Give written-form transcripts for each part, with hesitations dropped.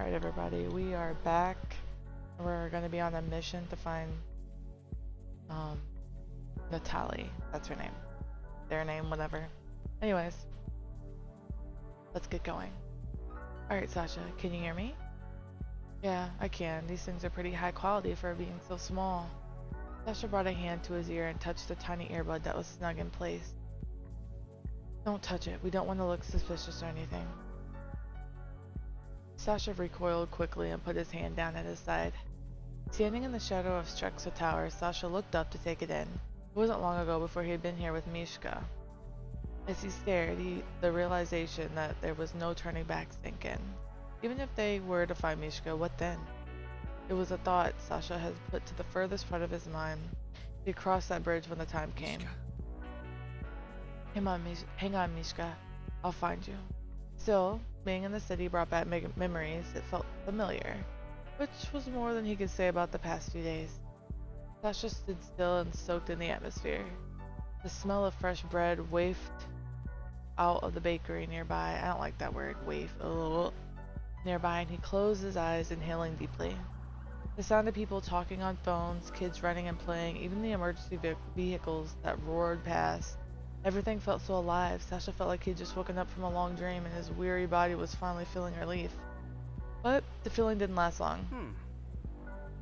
Alright everybody, we are back. We're gonna be on a mission to find um Natali. That's her name. Their name, whatever. Anyways, let's get going. Alright Sasha, can you hear me? Yeah, I can. These things are pretty high quality for being so small. Sasha brought a hand to his ear and touched the tiny earbud that was snug in place. Don't touch it. We don't want to look suspicious or anything. Sasha recoiled quickly and put his hand down at his side. Standing in the shadow of Strexa Tower, Sasha looked up to take it in. It wasn't long ago before he had been here with Mishka. As he stared, the realization that there was no turning back sank in. Even if they were to find Mishka, what then? It was a thought Sasha had put to the furthest part of his mind. He'd cross that bridge when the time came. Hang on, Mishka. I'll find you. Still, being in the city brought back memories. It felt familiar, which was more than he could say about the past few days. Sasha stood still and soaked in the atmosphere. The smell of fresh bread wafted out of the bakery nearby. I don't like that word, waft. Ugh. Nearby, and he closed his eyes, inhaling deeply. The sound of people talking on phones, kids running and playing, even the emergency vehicles that roared past. Everything felt so alive. Sasha felt like he'd just woken up from a long dream and his weary body was finally feeling relief. But the feeling didn't last long.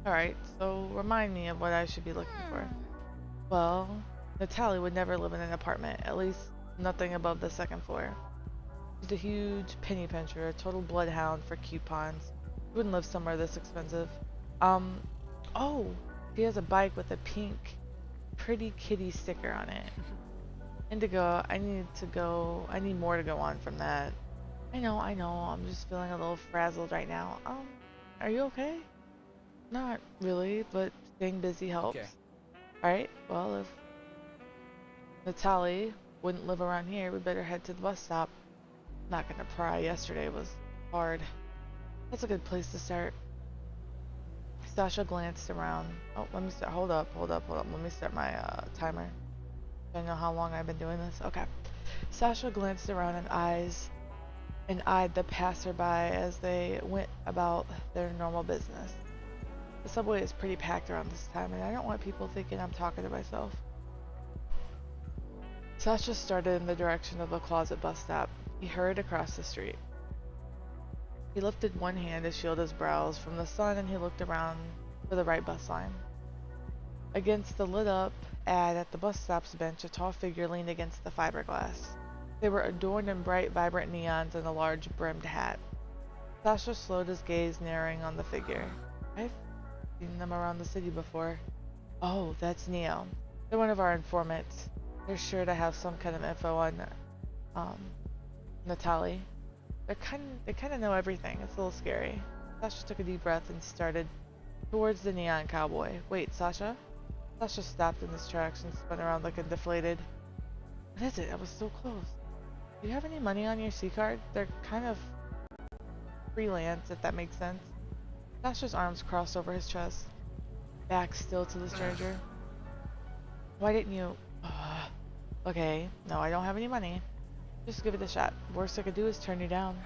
Alright, so remind me of what I should be looking for. Well, Natali would never live in an apartment, at least nothing above the second floor. She's a huge penny pincher, a total bloodhound for coupons. She wouldn't live somewhere this expensive. Oh, she has a bike with a pink, pretty kitty sticker on it. Indigo, I need more to go on from that. I know, I'm just feeling a little frazzled right now. Are you okay? Not really, but staying busy helps. Okay. Alright, well, if Natali wouldn't live around here, we better head to the bus stop. Not gonna pry, yesterday was hard. That's a good place to start. Sasha glanced around. Oh, let me start, hold up. Let me start my timer. I know how long I've been doing this. Okay. Sasha glanced around and eyed the passerby as they went about their normal business. The subway is pretty packed around this time, and I don't want people thinking I'm talking to myself. Sasha started in the direction of the Closet bus stop. He hurried across the street. He lifted one hand to shield his brows from the sun, and he looked around for the right bus line. Against the lit-up ad at the bus stop's bench, a tall figure leaned against the fiberglass. They were adorned in bright, vibrant neons and a large brimmed hat. Sasha slowed his gaze, narrowing on the figure. I've seen them around the city before. Oh, that's Neo. They're one of our informants. They're sure to have some kind of info on Natali. They kind of know everything. It's a little scary. Sasha took a deep breath and started towards the neon cowboy. Wait, Sasha? Sasha stopped in his tracks and spun around looking deflated. What is it? I was so close. Do you have any money on your C-card? They're kind of freelance, if that makes sense. Sasha's arms crossed over his chest. Back still to the stranger. Why didn't you... Okay, no, I don't have any money. Just give it a shot. Worst I could do is turn you down.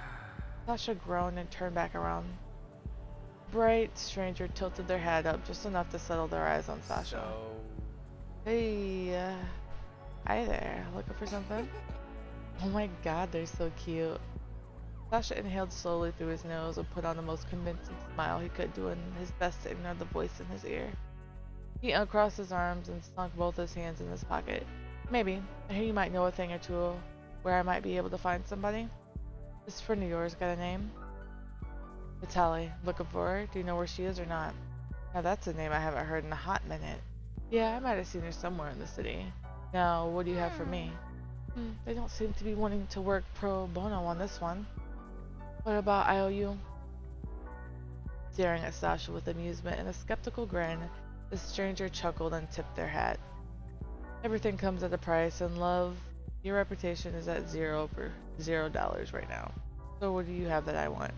Sasha groaned and turned back around. Bright stranger tilted their head up just enough to settle their eyes on Sasha. Hey, hi there. Looking for something? Oh my god, they're so cute. Sasha inhaled slowly through his nose and put on the most convincing smile he could, doing his best to ignore the voice in his ear. He uncrossed his arms and sunk both his hands in his pocket. Maybe. I hear you might know a thing or two where I might be able to find somebody. This friend of yours got a name? Natali. Looking for her? Do you know where she is or not? Now that's a name I haven't heard in a hot minute. Yeah, I might have seen her somewhere in the city. Now, what do you have for me? They don't seem to be wanting to work pro bono on this one. What about IOU? Staring at Sasha with amusement and a skeptical grin, the stranger chuckled and tipped their hat. Everything comes at a price, and love, your reputation is at $0 right now. So what do you have that I want?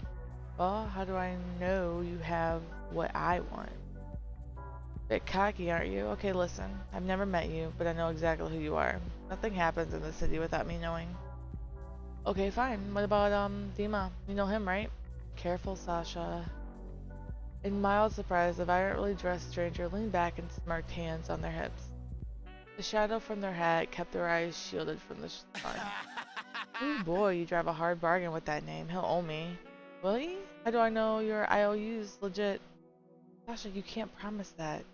Well, how do I know you have what I want? Bit cocky, aren't you? Okay, listen. I've never met you, but I know exactly who you are. Nothing happens in the city without me knowing. Okay, fine. What about, Dima? You know him, right? Careful, Sasha. In mild surprise, the violently dressed stranger leaned back and smirked, hands on their hips. The shadow from their hat kept their eyes shielded from the sun. Ooh boy, you drive a hard bargain with that name. He'll owe me. Will he? How do I know your IOU's legit? Sasha, you can't promise that.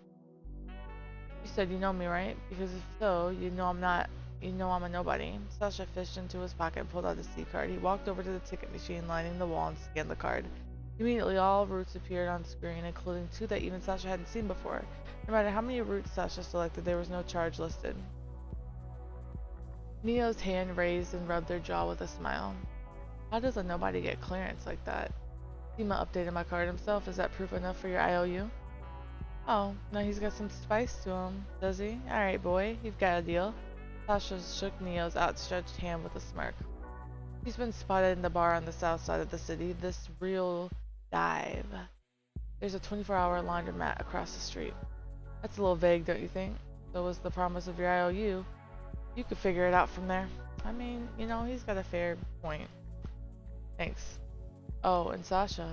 You said you know me, right? Because if so, you know I'm a nobody. Sasha fished into his pocket and pulled out a C card. He walked over to the ticket machine lining the wall and scanned the card. Immediately, all routes appeared on screen, including two that even Sasha hadn't seen before. No matter how many routes Sasha selected, there was no charge listed. Neo's hand raised and rubbed their jaw with a smile. How does a nobody get clearance like that? Seema updated my card himself. Is that proof enough for your IOU? Oh, now he's got some spice to him, does he? Alright, boy, you've got a deal. Sasha shook Neo's outstretched hand with a smirk. He's been spotted in the bar on the south side of the city, this real dive. There's a 24-hour laundromat across the street. That's a little vague, don't you think? So was the promise of your IOU. You could figure it out from there. I mean, you know, he's got a fair point. Thanks. Oh, and Sasha.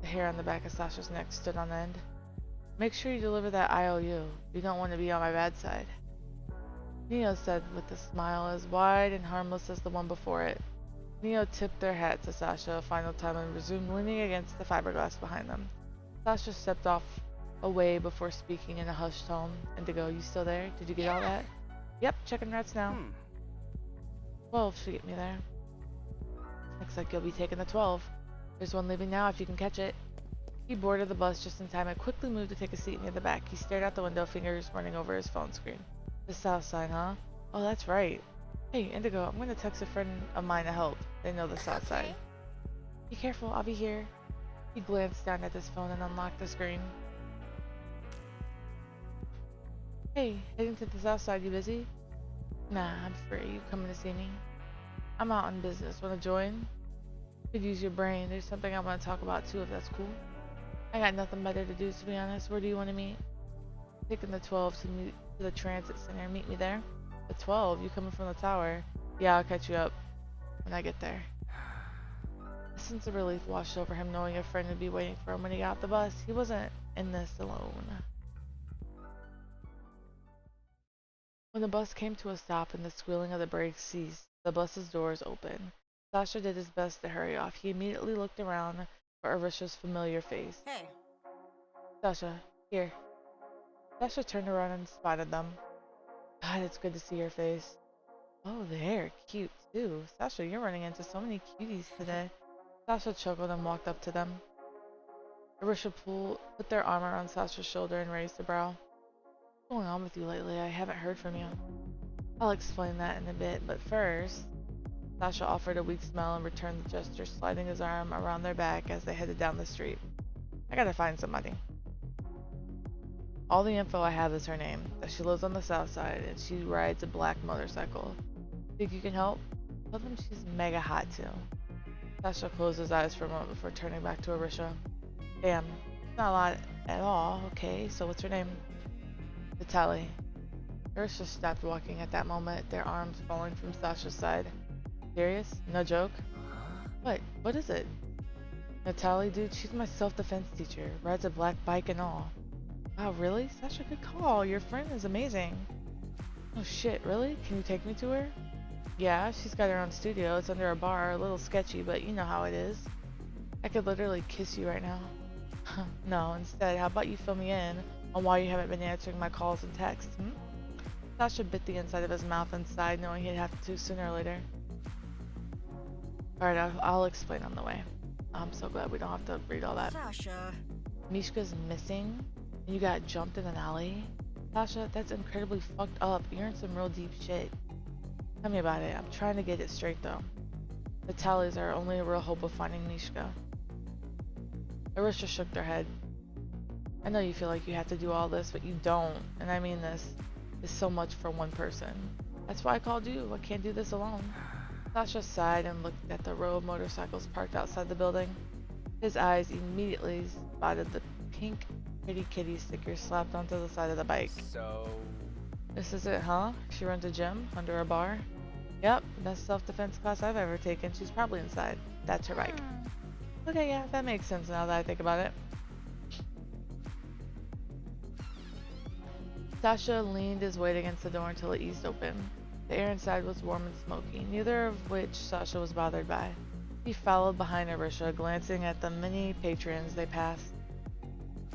The hair on the back of Sasha's neck stood on end. Make sure you deliver that IOU. You don't want to be on my bad side. Neo said with a smile as wide and harmless as the one before it. Neo tipped their hat to Sasha a final time and resumed leaning against the fiberglass behind them. Sasha stepped off away before speaking in a hushed tone. Indigo, you still there? Did you get all that? Yep, checking routes now. 12 should get me there. Looks like you'll be taking the 12. There's one leaving now if you can catch it. He boarded the bus just in time and quickly moved to take a seat near the back. He stared out the window, fingers running over his phone screen. The south side, huh? Oh, that's right. Hey, Indigo, I'm going to text a friend of mine to help. They know the south side. Be careful, I'll be here. He glanced down at his phone and unlocked the screen. Hey, heading to the south side, you busy? Nah, I'm free. You coming to see me? I'm out on business. Want to join? Could use your brain. There's something I want to talk about too, if that's cool. I got nothing better to do, to be honest. Where do you want to meet? Taking the 12 to meet to the transit center. Meet me there. The 12? You coming from the tower? Yeah, I'll catch you up when I get there. A sense of relief washed over him, knowing a friend would be waiting for him when he got off the bus. He wasn't in this alone. When the bus came to a stop and the squealing of the brakes ceased, the bus's doors opened. Sasha did his best to hurry off. He immediately looked around for Arisha's familiar face. Hey. Sasha, here. Sasha turned around and spotted them. God, it's good to see your face. Oh, they're cute too. Sasha, you're running into so many cuties today. Sasha chuckled and walked up to them. Arisha put their arm around Sasha's shoulder and raised a brow. What's going on with you lately? I haven't heard from you. I'll explain that in a bit, but first... Sasha offered a weak smile and returned the gesture, sliding his arm around their back as they headed down the street. I gotta find somebody. All the info I have is her name, that she lives on the south side, and she rides a black motorcycle. Think you can help? Tell them she's mega hot too. Sasha closed his eyes for a moment before turning back to Arisha. Damn, not a lot at all. Okay, so what's her name? Natali. Arisha stopped walking at that moment, their arms falling from Sasha's side. Serious? No joke? What? What is it? Natali, dude, she's my self-defense teacher. Rides a black bike and all. Wow, really? Such a good call. Your friend is amazing. Oh shit, really? Can you take me to her? Yeah, she's got her own studio. It's under a bar. A little sketchy, but you know how it is. I could literally kiss you right now. No, instead, how about you fill me in on why you haven't been answering my calls and texts, Sasha bit the inside of his mouth and sighed, knowing he'd have to sooner or later. Alright, I'll explain on the way. I'm so glad we don't have to read all that. Sasha. Mishka's missing, and you got jumped in an alley? Sasha, that's incredibly fucked up. You're in some real deep shit. Tell me about it. I'm trying to get it straight, though. The Tallies are our only real hope of finding Mishka. Arisha shook their head. I know you feel like you have to do all this, but you don't. And I mean this. Is so much for one person. That's why I called you. I can't do this alone. Sasha sighed and looked at the row of motorcycles parked outside the building. His eyes immediately spotted the pink Pretty Kitty sticker slapped onto the side of the bike. So... This is it, huh? She runs a gym under a bar? Yep, best self-defense class I've ever taken. She's probably inside. That's her bike. Okay, yeah, that makes sense now that I think about it. Sasha leaned his weight against the door until it eased open. The air inside was warm and smoky, neither of which Sasha was bothered by. He followed behind Arisha, glancing at the many patrons they passed.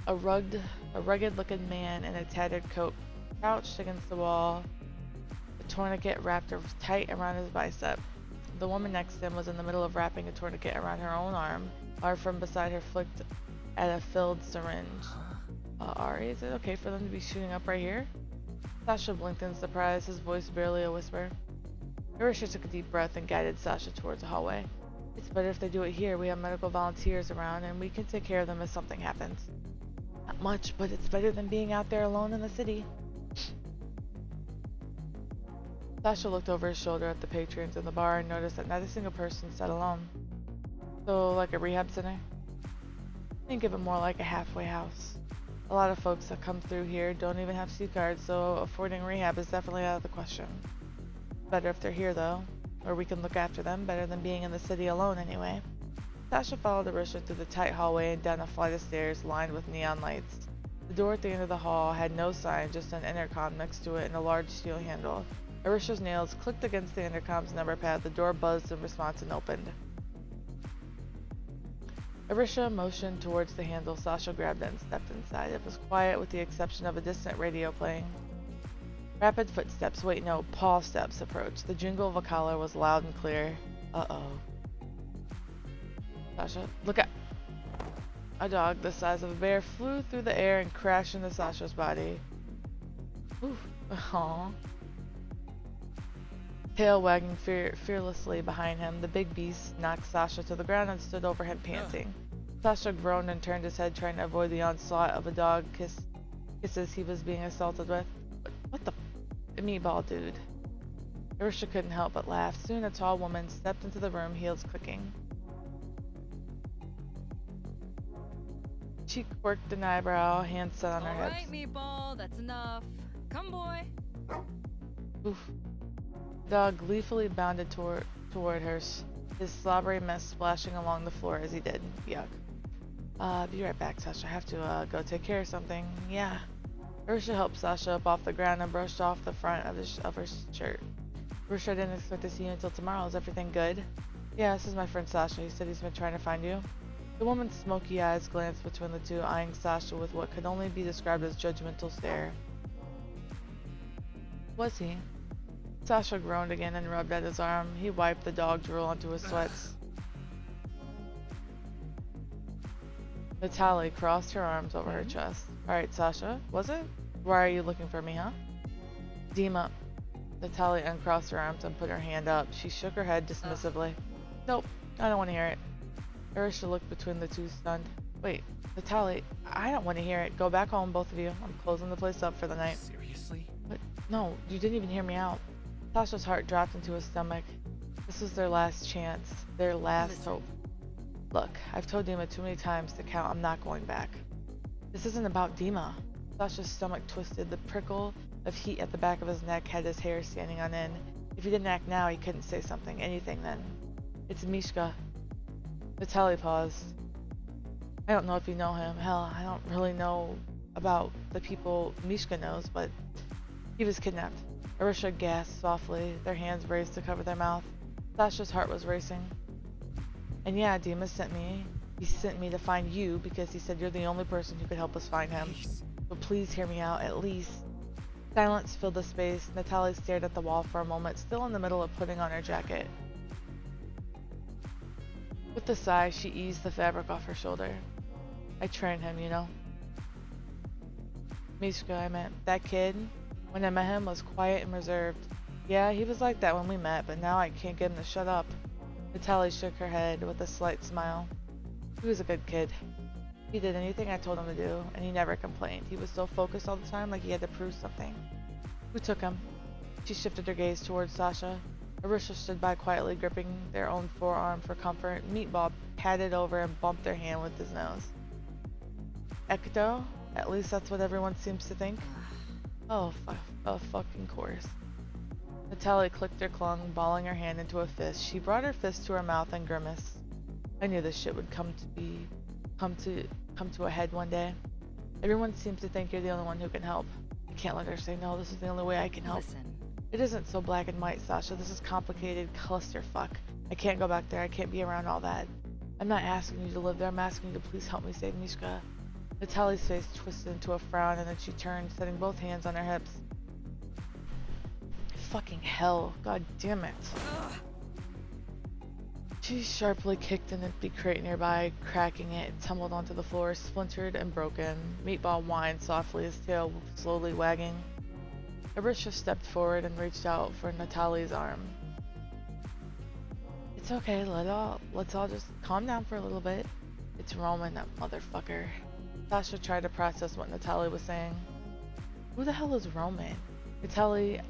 A rugged-looking man in a tattered coat crouched against the wall, a tourniquet wrapped tight around his bicep. The woman next to him was in the middle of wrapping a tourniquet around her own arm. Arm from beside her flicked at a filled syringe. Ari, is it okay for them to be shooting up right here? Sasha blinked in surprise, his voice barely a whisper. Arisha took a deep breath and guided Sasha towards the hallway. It's better if they do it here. We have medical volunteers around, and we can take care of them if something happens. Not much, but it's better than being out there alone in the city. Sasha looked over his shoulder at the patrons in the bar and noticed that not a single person sat alone. So, like a rehab center? Think of it more like a halfway house. A lot of folks that come through here don't even have C cards, so affording rehab is definitely out of the question. Better if they're here, though, or we can look after them, better than being in the city alone anyway. Sasha followed Arisha through the tight hallway and down a flight of stairs lined with neon lights. The door at the end of the hall had no sign, just an intercom next to it and a large steel handle. Arisha's nails clicked against the intercom's number pad. The door buzzed in response and opened. Arisha motioned towards the handle. Sasha grabbed it and stepped inside. It was quiet with the exception of a distant radio playing. Rapid footsteps, wait no, paw steps approached. The jingle of a collar was loud and clear. Uh-oh. Sasha, look out! A dog the size of a bear flew through the air and crashed into Sasha's body. Ooh, aww. Tail wagging fearlessly behind him, the big beast knocked Sasha to the ground and stood over him panting. Sasha groaned and turned his head, trying to avoid the onslaught of a dog kisses he was being assaulted with. What the meatball dude? Arisha couldn't help but laugh. Soon a tall woman stepped into the room, heels clicking. She quirked an eyebrow, hands set on her hips. Alright, meatball, that's enough. Come, boy. Oof. The dog gleefully bounded toward her, his slobbery mess splashing along the floor as he did. Yuck. Be right back, Sasha. I have to, go take care of something. Yeah. Arisha helped Sasha up off the ground and brushed off the front of her shirt. Arisha, I didn't expect to see you until tomorrow. Is everything good? Yeah, this is my friend Sasha. He said he's been trying to find you. The woman's smoky eyes glanced between the two, eyeing Sasha with what could only be described as judgmental stare. Was he? Sasha groaned again and rubbed at his arm. He wiped the dog drool onto his sweats. Natali crossed her arms over her chest. Alright, Sasha, was it? Why are you looking for me, huh? Dima. Natali uncrossed her arms and put her hand up. She shook her head dismissively. Nope, I don't want to hear it. Arisha looked between the two, stunned. Wait, Natali, I don't want to hear it. Go back home, both of you. I'm closing the place up for the night. Seriously? But no, you didn't even hear me out. Sasha's heart dropped into his stomach. This was their last chance, their last hope. Look, I've told Dima too many times to count. I'm not going back. This isn't about Dima. Sasha's stomach twisted. The prickle of heat at the back of his neck had his hair standing on end. If he didn't act now, he couldn't say something, anything then. It's Mishka. Natali paused. I don't know if you know him. Hell, I don't really know about the people Mishka knows, but he was kidnapped. Arisha gasped softly, their hands raised to cover their mouth. Sasha's heart was racing. And yeah, Dima sent me. He sent me to find you because he said you're the only person who could help us find him. So please hear me out, at least. Silence filled the space. Natali stared at the wall for a moment, still in the middle of putting on her jacket. With a sigh, she eased the fabric off her shoulder. I trained him, you know. Mishka, I meant. That kid, when I met him, was quiet and reserved. Yeah, he was like that when we met, but now I can't get him to shut up. Natali shook her head with a slight smile. He was a good kid. He did anything I told him to do, and he never complained. He was so focused all the time, like he had to prove something. Who took him? She shifted her gaze towards Sasha. Arisha stood by quietly, gripping their own forearm for comfort. Meatball patted over and bumped their hand with his nose. Ecto? At least that's what everyone seems to think. Oh, fucking course. Natali clicked her tongue, balling her hand into a fist. She brought her fist to her mouth and grimaced. I knew this shit would come to a head one day. Everyone seems to think you're the only one who can help. I can't let her say no, this is the only way I can help. Listen. It isn't so black and white, Sasha. This is complicated clusterfuck. I can't go back there. I can't be around all that. I'm not asking you to live there. I'm asking you to please help me save Mishka. Natali's face twisted into a frown, and then she turned, setting both hands on her hips. Fucking hell. God damn it. Ugh. She sharply kicked an empty crate nearby, cracking it. It tumbled onto the floor, splintered and broken. Meatball whined softly, his tail slowly wagging. Arisha stepped forward and reached out for Natali's arm. It's okay, let's all just calm down for a little bit. It's Roman, that motherfucker. Sasha tried to process what Natali was saying. Who the hell is Roman? Natali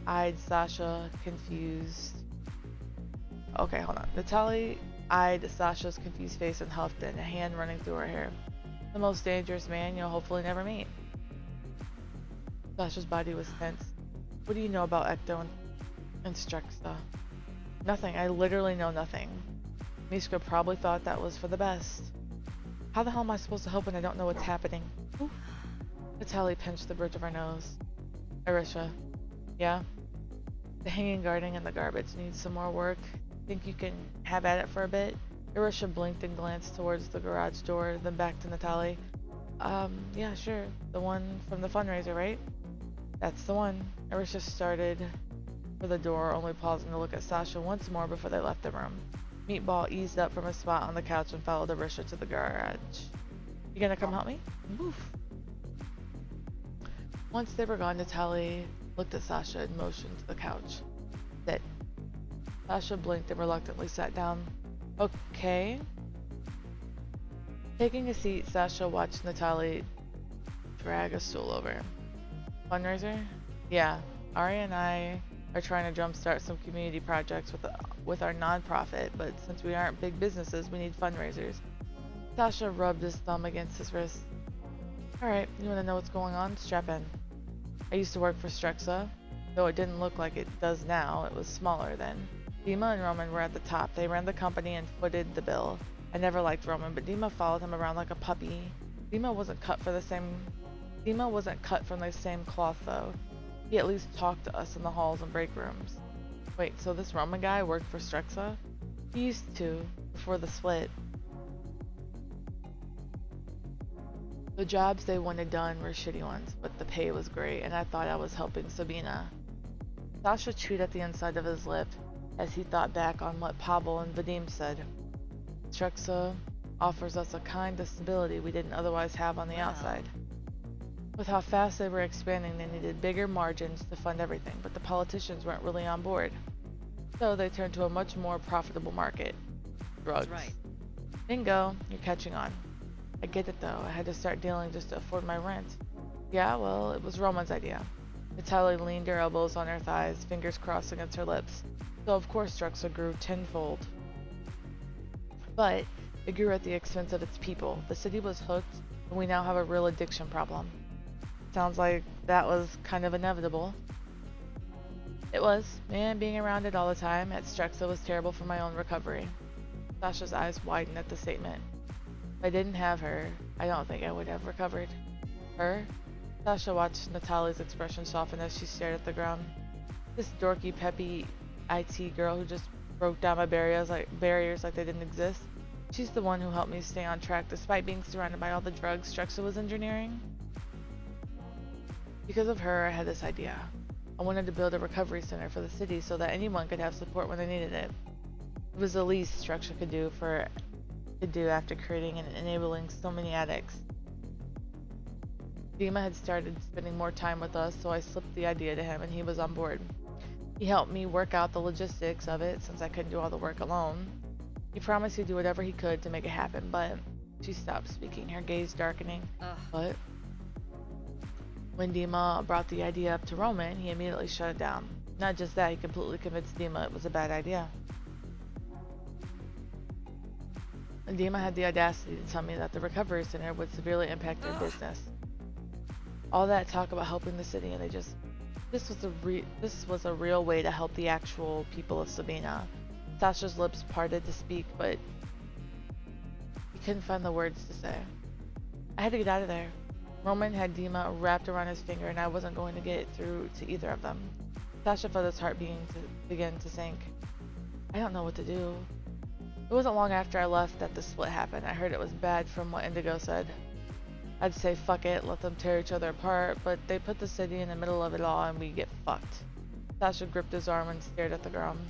eyed Sasha, confused. Okay, hold on. Natali eyed Sasha's confused face and huffed in, a hand running through her hair. The most dangerous man you'll hopefully never meet. Sasha's body was tense. What do you know about Ecto and Struxa? Nothing. I literally know nothing. Mishka probably thought that was for the best. How the hell am I supposed to help when I don't know what's happening? Ooh. Natali pinched the bridge of her nose. Arisha. Yeah? The hanging garden and the garbage needs some more work. Think you can have at it for a bit? Arisha blinked and glanced towards the garage door, then back to Natali. Yeah, sure. The one from the fundraiser, right? That's the one. Arisha started for the door, only pausing to look at Sasha once more before they left the room. Meatball eased up from his spot on the couch and followed Arisha to the garage. You gonna come help me? Woof. Once they were gone, Natali looked at Sasha and motioned to the couch. Sit. Sasha blinked and reluctantly sat down. Okay. Taking a seat, Sasha watched Natali drag a stool over. Fundraiser? Yeah, Ari and I are trying to jumpstart some community projects with our nonprofit, but since we aren't big businesses, we need fundraisers. Sasha rubbed his thumb against his wrist. Alright, you want to know what's going on? Strap in. I used to work for Struxa, though it didn't look like it does now. It was smaller then. Dima and Roman were at the top. They ran the company and footed the bill. I never liked Roman, but Dima followed him around like a puppy. Dima wasn't cut from the same cloth, though. He at least talked to us in the halls and break rooms. Wait, so this Roman guy worked for Struxa? He used to, before the split. The jobs they wanted done were shitty ones, but the pay was great, and I thought I was helping Sabina. Sasha chewed at the inside of his lip as he thought back on what Pavel and Vadim said. Struxa offers us a kind of stability we didn't otherwise have on the outside. With how fast they were expanding, they needed bigger margins to fund everything, but the politicians weren't really on board. So they turned to a much more profitable market. Drugs. That's right. Bingo, you're catching on. I get it though, I had to start dealing just to afford my rent. Yeah, well, it was Roman's idea. Natali leaned her elbows on her thighs, fingers crossed against her lips. So of course Struxa grew tenfold. But it grew at the expense of its people. The city was hooked, and we now have a real addiction problem. Sounds like that was kind of inevitable. It was, and being around it all the time at Struxa was terrible for my own recovery. Sasha's eyes widened at the statement. If I didn't have her, I don't think I would have recovered. Her? Sasha watched Natali's expression soften as she stared at the ground. This dorky, peppy IT girl who just broke down my barriers like they didn't exist. She's the one who helped me stay on track despite being surrounded by all the drugs Struxa was engineering. Because of her, I had this idea. I wanted to build a recovery center for the city so that anyone could have support when they needed it. It was the least Struxa could do after creating and enabling so many addicts. Dima had started spending more time with us, so I slipped the idea to him and he was on board. He helped me work out the logistics of it since I couldn't do all the work alone. He promised he'd do whatever he could to make it happen, but she stopped speaking, her gaze darkening. But when Dima brought the idea up to Roman, he immediately shut it down. Not just that, he completely convinced Dima it was a bad idea. And Dima had the audacity to tell me that the recovery center would severely impact their business. All that talk about helping the city, and this was a real way to help the actual people of Sabina. Sasha's lips parted to speak, but couldn't find the words to say. I had to get out of there. Roman had Dima wrapped around his finger, and I wasn't going to get through to either of them. Sasha felt his heart begin to sink. I don't know what to do. It wasn't long after I left that the split happened. I heard it was bad from what Indigo said. I'd say fuck it, let them tear each other apart, but they put the city in the middle of it all and we get fucked. Sasha gripped his arm and stared at the ground.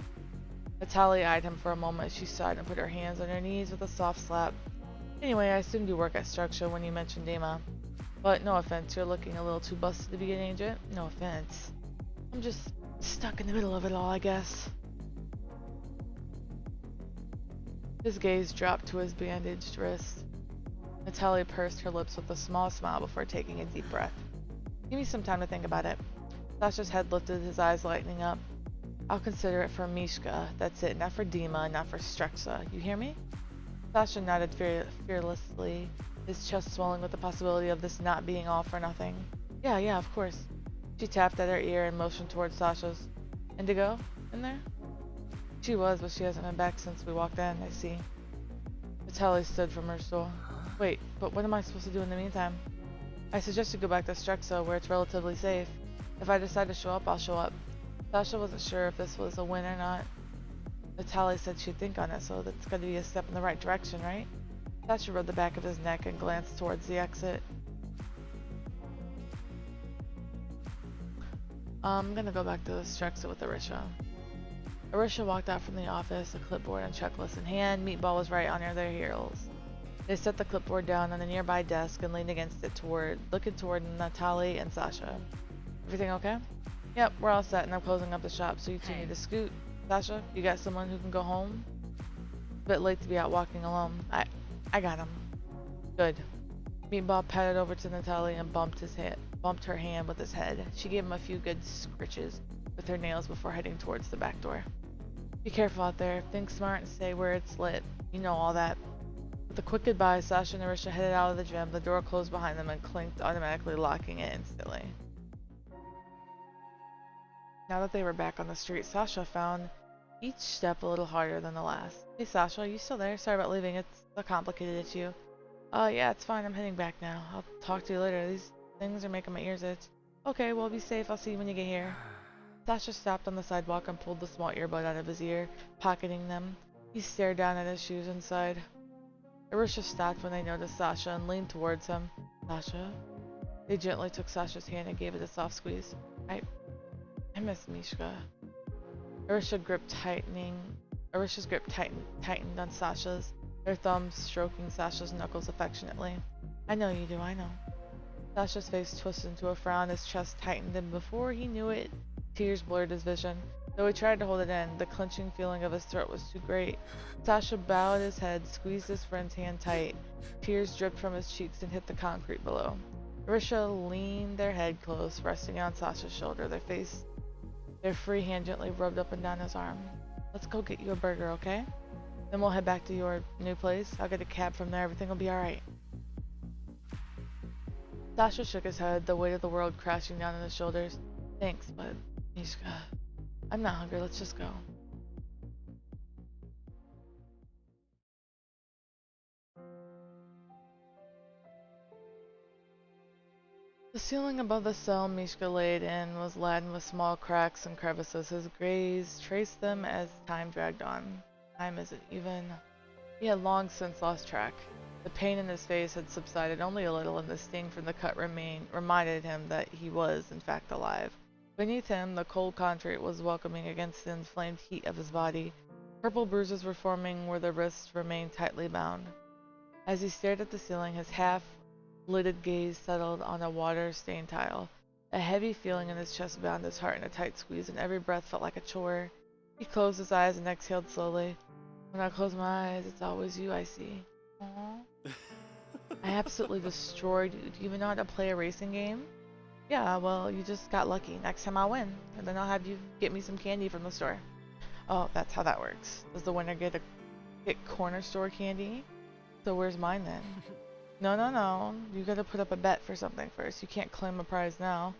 Natali eyed him for a moment as she sighed and put her hands on her knees with a soft slap. Anyway, I assumed you work at Structure when you mentioned Dima. But no offense, you're looking a little too busted to be an agent. No offense. I'm just stuck in the middle of it all, I guess. His gaze dropped to his bandaged wrist. Natali pursed her lips with a small smile before taking a deep breath. Give me some time to think about it. Sasha's head lifted, his eyes lightening up. I'll consider it for Mishka. That's it. Not for Dima, not for Struxa. You hear me? Sasha nodded fearlessly, his chest swelling with the possibility of this not being all for nothing. Yeah, of course. She tapped at her ear and motioned towards Sasha's. Indigo? In there? She was, but she hasn't been back since we walked in, I see. Natali stood from her stool. Wait, but what am I supposed to do in the meantime? I suggest you go back to Struxa, where it's relatively safe. If I decide to show up, I'll show up. Sasha wasn't sure if this was a win or not. Natali said she'd think on it, so that's gotta be a step in the right direction, right? Sasha rubbed the back of his neck and glanced towards the exit. I'm gonna go back to Struxa with Arisha. Arisha walked out from the office, a clipboard and checklist in hand. Meatball was right under their heels. They set the clipboard down on a nearby desk and leaned against it looking toward Natali and Sasha. Everything okay? Yep, we're all set and I'm closing up the shop, so you two need to scoot. Sasha, you got someone who can go home? A bit late to be out walking alone. I got him. Good. Meatball patted over to Natali and bumped her hand with his head. She gave him a few good scritches with her nails before heading towards the back door. Be careful out there. Think smart and stay where it's lit. You know all that. With a quick goodbye, Sasha and Arisha headed out of the gym. The door closed behind them and clinked, automatically locking it instantly. Now that they were back on the street, Sasha found each step a little harder than the last. Hey Sasha, are you still there? Sorry about leaving. It's a complicated issue. Yeah, it's fine. I'm heading back now. I'll talk to you later. These things are making my ears itch. Okay, well, be safe. I'll see you when you get here. Sasha stopped on the sidewalk and pulled the small earbud out of his ear, pocketing them. He stared down at his shoes inside. Arisha stopped when they noticed Sasha and leaned towards him. Sasha? They gently took Sasha's hand and gave it a soft squeeze. I miss Mishka. Arisha's grip tightened on Sasha's, their thumbs stroking Sasha's knuckles affectionately. I know you do, I know. Sasha's face twisted into a frown, his chest tightened, and before he knew it, tears blurred his vision. Though he tried to hold it in, the clenching feeling of his throat was too great. Sasha bowed his head, squeezed his friend's hand tight. Tears dripped from his cheeks and hit the concrete below. Arisha leaned their head close, resting on Sasha's shoulder, their free hand gently rubbed up and down his arm. Let's go get you a burger, okay? Then we'll head back to your new place. I'll get a cab from there. Everything will be alright. Sasha shook his head, the weight of the world crashing down on his shoulders. Thanks, but Mishka, I'm not hungry. Let's just go. The ceiling above the cell Mishka laid in was laden with small cracks and crevices. His gaze traced them as time dragged on. Time isn't even. He had long since lost track. The pain in his face had subsided only a little, and the sting from the cut reminded him that he was, in fact, alive. Beneath him, the cold concrete was welcoming against the inflamed heat of his body. Purple bruises were forming where the wrists remained tightly bound. As he stared at the ceiling, his half-lidded gaze settled on a water-stained tile. A heavy feeling in his chest bound his heart in a tight squeeze, and every breath felt like a chore. He closed his eyes and exhaled slowly. When I close my eyes, it's always you I see. Aww. I absolutely destroyed you. Do you even know how to play a racing game? Yeah, well, you just got lucky. Next time I'll win, and then I'll have you get me some candy from the store. Oh, that's how that works. Does the winner get corner store candy? So where's mine then? No. You gotta put up a bet for something first. You can't claim a prize now.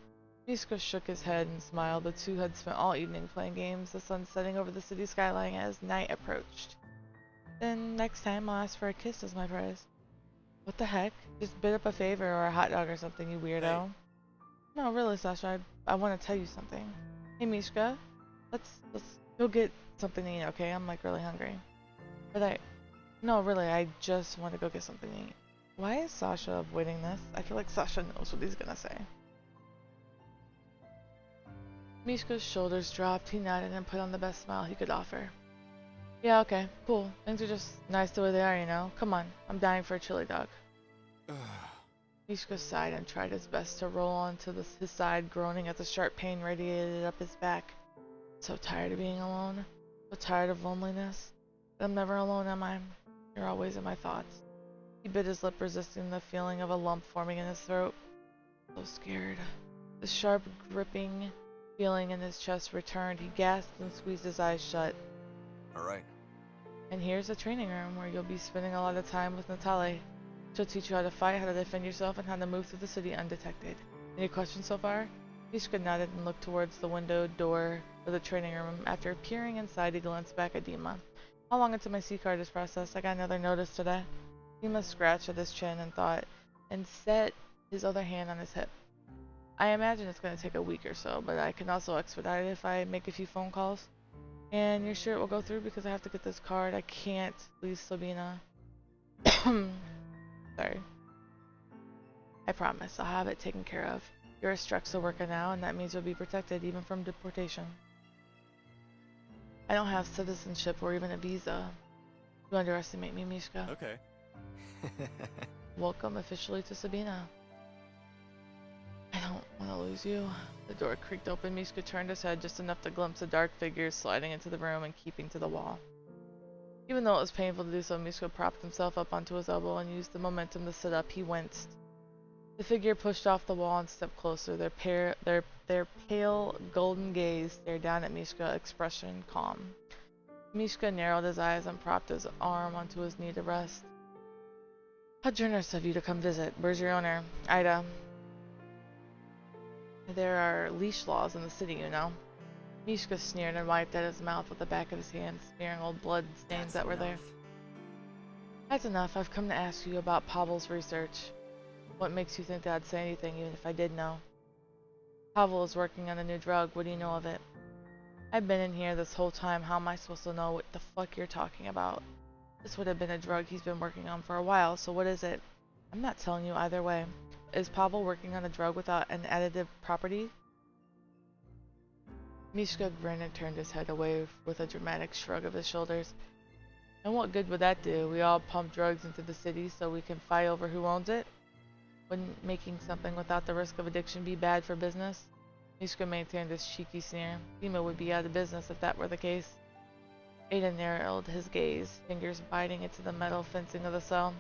Mishka shook his head and smiled. The two had spent all evening playing games, the sun setting over the city skyline as night approached. Then next time I'll ask for a kiss as my prize. What the heck? Just bid up a favor or a hot dog or something, you weirdo. Hey. No, really, Sasha, I want to tell you something. Hey, Mishka, let's go get something to eat, okay? I'm like really hungry. But no, really, I just want to go get something to eat. Why is Sasha avoiding this? I feel like Sasha knows what he's gonna say. Mishka's shoulders dropped. He nodded and put on the best smile he could offer. Yeah, okay, cool. Things are just nice the way they are, you know? Come on, I'm dying for a chili dog. Mishka sighed and tried his best to roll onto his side, groaning as a sharp pain radiated up his back. So tired of being alone. So tired of loneliness. But I'm never alone, am I? You're always in my thoughts. He bit his lip, resisting the feeling of a lump forming in his throat. So scared. The sharp, gripping feeling in his chest returned. He gasped and squeezed his eyes shut. Alright. And here's the training room where you'll be spending a lot of time with Natali. She'll teach you how to fight, how to defend yourself, and how to move through the city undetected. Any questions so far? Mishka nodded and looked towards the window door of the training room. After peering inside, he glanced back at Dima. How long until my C card is processed? I got another notice today. Dima scratched at his chin and set his other hand on his hip. I imagine it's going to take a week or so, but I can also expedite it if I make a few phone calls. And you're sure it will go through because I have to get this card. I can't leave Sabina. Sorry. I promise, I'll have it taken care of. You're a Strexel worker now, and that means you'll be protected even from deportation. I don't have citizenship or even a visa. You underestimate me, Mishka. Okay. Welcome officially to Sabina. I don't want to lose you. The door creaked open. Mishka turned his head just enough to glimpse a dark figure sliding into the room and keeping to the wall. Even though it was painful to do so, Mishka propped himself up onto his elbow and used the momentum to sit up. He winced. The figure pushed off the wall and stepped closer. Their pale, golden gaze stared down at Mishka, expression calm. Mishka narrowed his eyes and propped his arm onto his knee to rest. How generous of you to come visit. Where's your owner? Ida. There are leash laws in the city, you know. Mishka sneered and wiped at his mouth with the back of his hand, smearing old blood stains that were there. That's enough. I've come to ask you about Pavel's research. What makes you think that I'd say anything, even if I did know? Pavel is working on a new drug. What do you know of it? I've been in here this whole time. How am I supposed to know what the fuck you're talking about? This would have been a drug he's been working on for a while, so what is it? I'm not telling you either way. Is Pavel working on a drug without an additive property? Mishka grinned and turned his head away with a dramatic shrug of his shoulders. And what good would that do? We all pump drugs into the city so we can fight over who owns it? Wouldn't making something without the risk of addiction be bad for business? Mishka maintained his cheeky sneer. Dima would be out of business if that were the case. Ada narrowed his gaze, fingers biting into the metal fencing of the cell.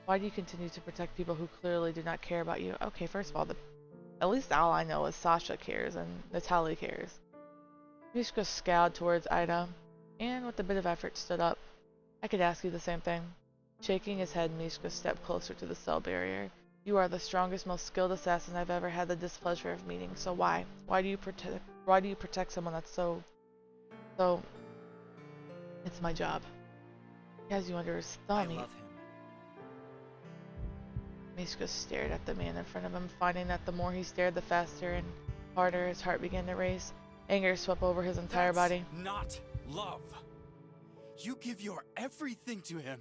Why do you continue to protect people who clearly do not care about you? Okay, first of all, at least all I know is Sasha cares and Natali cares. Mishka scowled towards Ida, and with a bit of effort stood up. I could ask you the same thing. Shaking his head, Mishka stepped closer to the cell barrier. You are the strongest, most skilled assassin I've ever had the displeasure of meeting. So why? Why do you protect someone that's so... It's my job. He has you under his thumb. I love him. Mishka stared at the man in front of him, finding that the more he stared, the faster and harder his heart began to race. Anger swept over his entire body. Not love. You give your everything to him.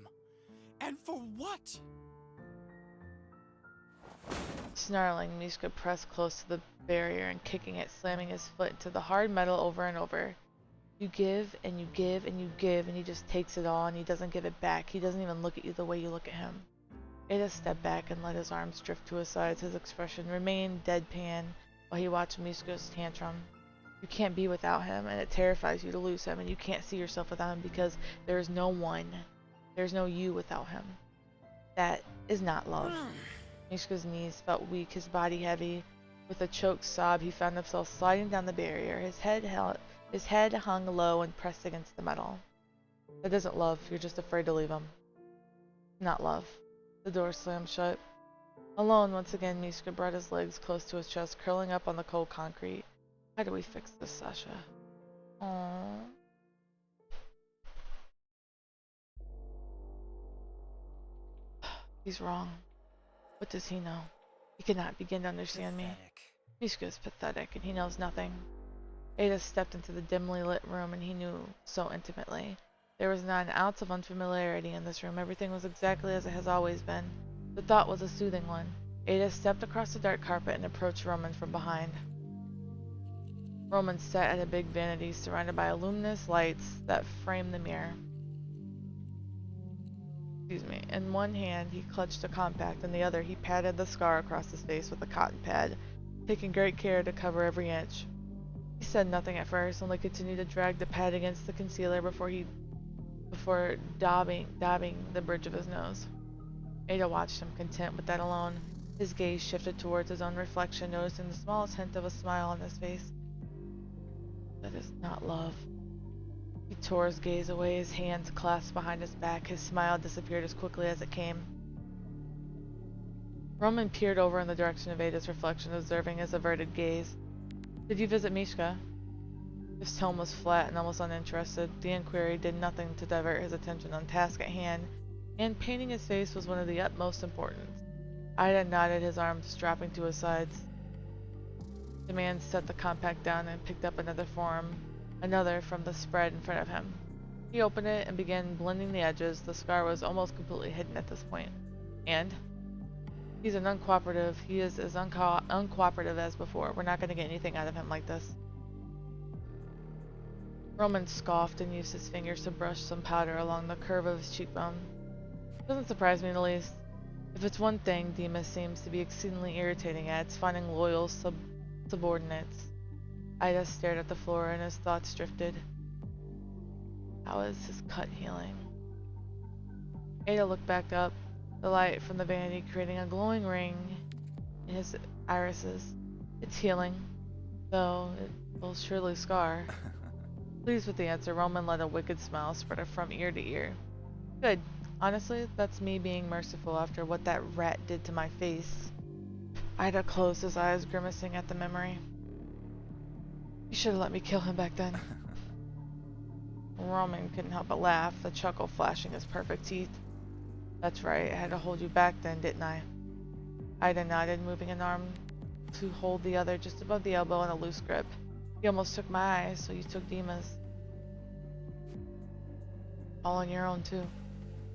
And for what? Snarling, Mishka pressed close to the barrier and kicking it, slamming his foot into the hard metal over and over. You give and you give and you give, and he just takes it all and he doesn't give it back. He doesn't even look at you the way you look at him. Ada stepped back and let his arms drift to his sides. His expression remained deadpan while he watched Mishka's tantrum. You can't be without him, and it terrifies you to lose him, and you can't see yourself without him because there is no one. There's no you without him. That is not love. Mishka's knees felt weak, his body heavy. With a choked sob, he found himself sliding down the barrier. His head hung low and pressed against the metal. That isn't love. You're just afraid to leave him. Not love. The door slammed shut. Alone once again, Mishka brought his legs close to his chest, curling up on the cold concrete. How do we fix this, Sasha? Aww. He's wrong. What does he know? He cannot begin to understand me. Pathetic. Mishka is pathetic, and he knows nothing. Ada stepped into the dimly lit room, and he knew so intimately. There was not an ounce of unfamiliarity in this room. Everything was exactly as it has always been. The thought was a soothing one. Ada stepped across the dark carpet and approached Roman from behind. Roman sat at a big vanity surrounded by luminous lights that framed the mirror. Excuse me. In one hand, he clutched a compact. In the other, he patted the scar across his face with a cotton pad, taking great care to cover every inch. He said nothing at first, only continued to drag the pad against the concealer before dabbing the bridge of his nose. Ada watched him, content with that alone. His gaze shifted towards his own reflection, noticing the smallest hint of a smile on his face. That is not love. He tore his gaze away, his hands clasped behind his back. His smile disappeared as quickly as it came. Roman peered over in the direction of Ada's reflection, observing his averted gaze. Did you visit Mishka? His tone was flat and almost uninterested. The inquiry did nothing to divert his attention on task at hand, and painting his face was one of the utmost importance. Ida nodded, his arms dropping to his sides. The man set the compact down and picked up another from the spread in front of him. He opened it and began blending the edges. The scar was almost completely hidden at this point. And? He is as uncooperative as before. We're not going to get anything out of him like this. Roman scoffed and used his fingers to brush some powder along the curve of his cheekbone. Doesn't surprise me in the least. If it's one thing Demas seems to be exceedingly irritating at, it's finding loyal subordinates. Ida stared at the floor and his thoughts drifted. How is his cut healing? Ada looked back up, the light from the vanity creating a glowing ring in his irises. It's healing, though it will surely scar. Pleased with the answer, Roman let a wicked smile spread from ear to ear. Good. Honestly, that's me being merciful after what that rat did to my face. Ida closed his eyes, grimacing at the memory. You should have let me kill him back then. Roman couldn't help but laugh, the chuckle flashing his perfect teeth. That's right, I had to hold you back then, didn't I? Ida nodded, moving an arm to hold the other just above the elbow in a loose grip. You almost took my eyes, so you took Dima's. All on your own, too.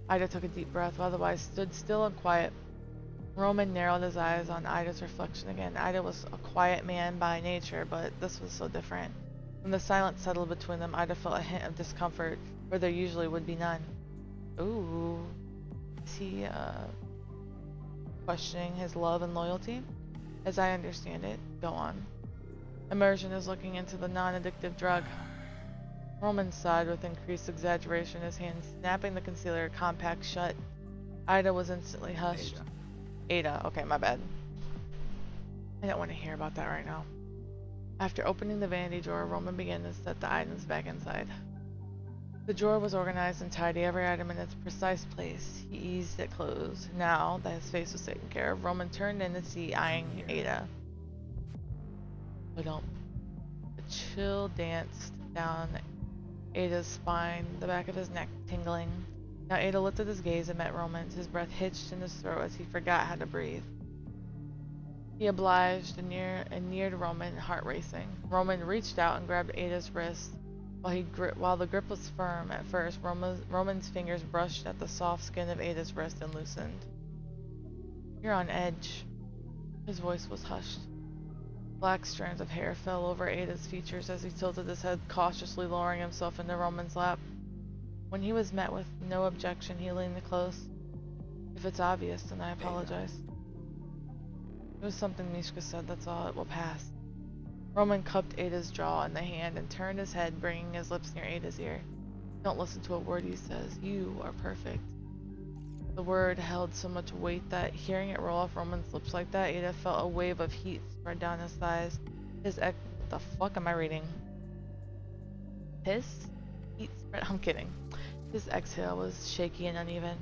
Ida took a deep breath, otherwise stood still and quiet. Roman narrowed his eyes on Ida's reflection again. Ida was a quiet man by nature, but this was so different. When the silence settled between them, Ida felt a hint of discomfort, where there usually would be none. Ooh. Is he, questioning his love and loyalty? As I understand it, go on. Immersion is looking into the non-addictive drug. Roman sighed with increased exaggeration, his hand snapping the concealer compact shut. Ida was instantly hushed. Ada. Okay, my bad. I don't want to hear about that right now. After opening the vanity drawer, Roman began to set the items back inside. The drawer was organized and tidy, every item in its precise place. He eased it closed. Now that his face was taken care of, Roman turned in to see, eyeing Ada. But a chill danced down Ada's spine, the back of his neck tingling. Now Ada lifted his gaze and met Roman's, his breath hitched in his throat as he forgot how to breathe. He obliged and neared Roman, heart racing. Roman reached out and grabbed Ada's wrist. While the grip was firm at first, Roman's fingers brushed at the soft skin of Ada's wrist and loosened. You're on edge. His voice was hushed. Black strands of hair fell over Ada's features as he tilted his head, cautiously lowering himself into Roman's lap. When he was met with no objection, he leaned close. If it's obvious, then I apologize. It was something Mishka said, that's all. It will pass. Roman cupped Ada's jaw in the hand and turned his head, bringing his lips near Ada's ear. Don't listen to a word he says. You are perfect. The word held so much weight that, hearing it roll off Roman's lips like that, Ada felt a wave of heat spread down his thighs. What the fuck am I reading? Heat spread. I'm kidding. His exhale was shaky and uneven.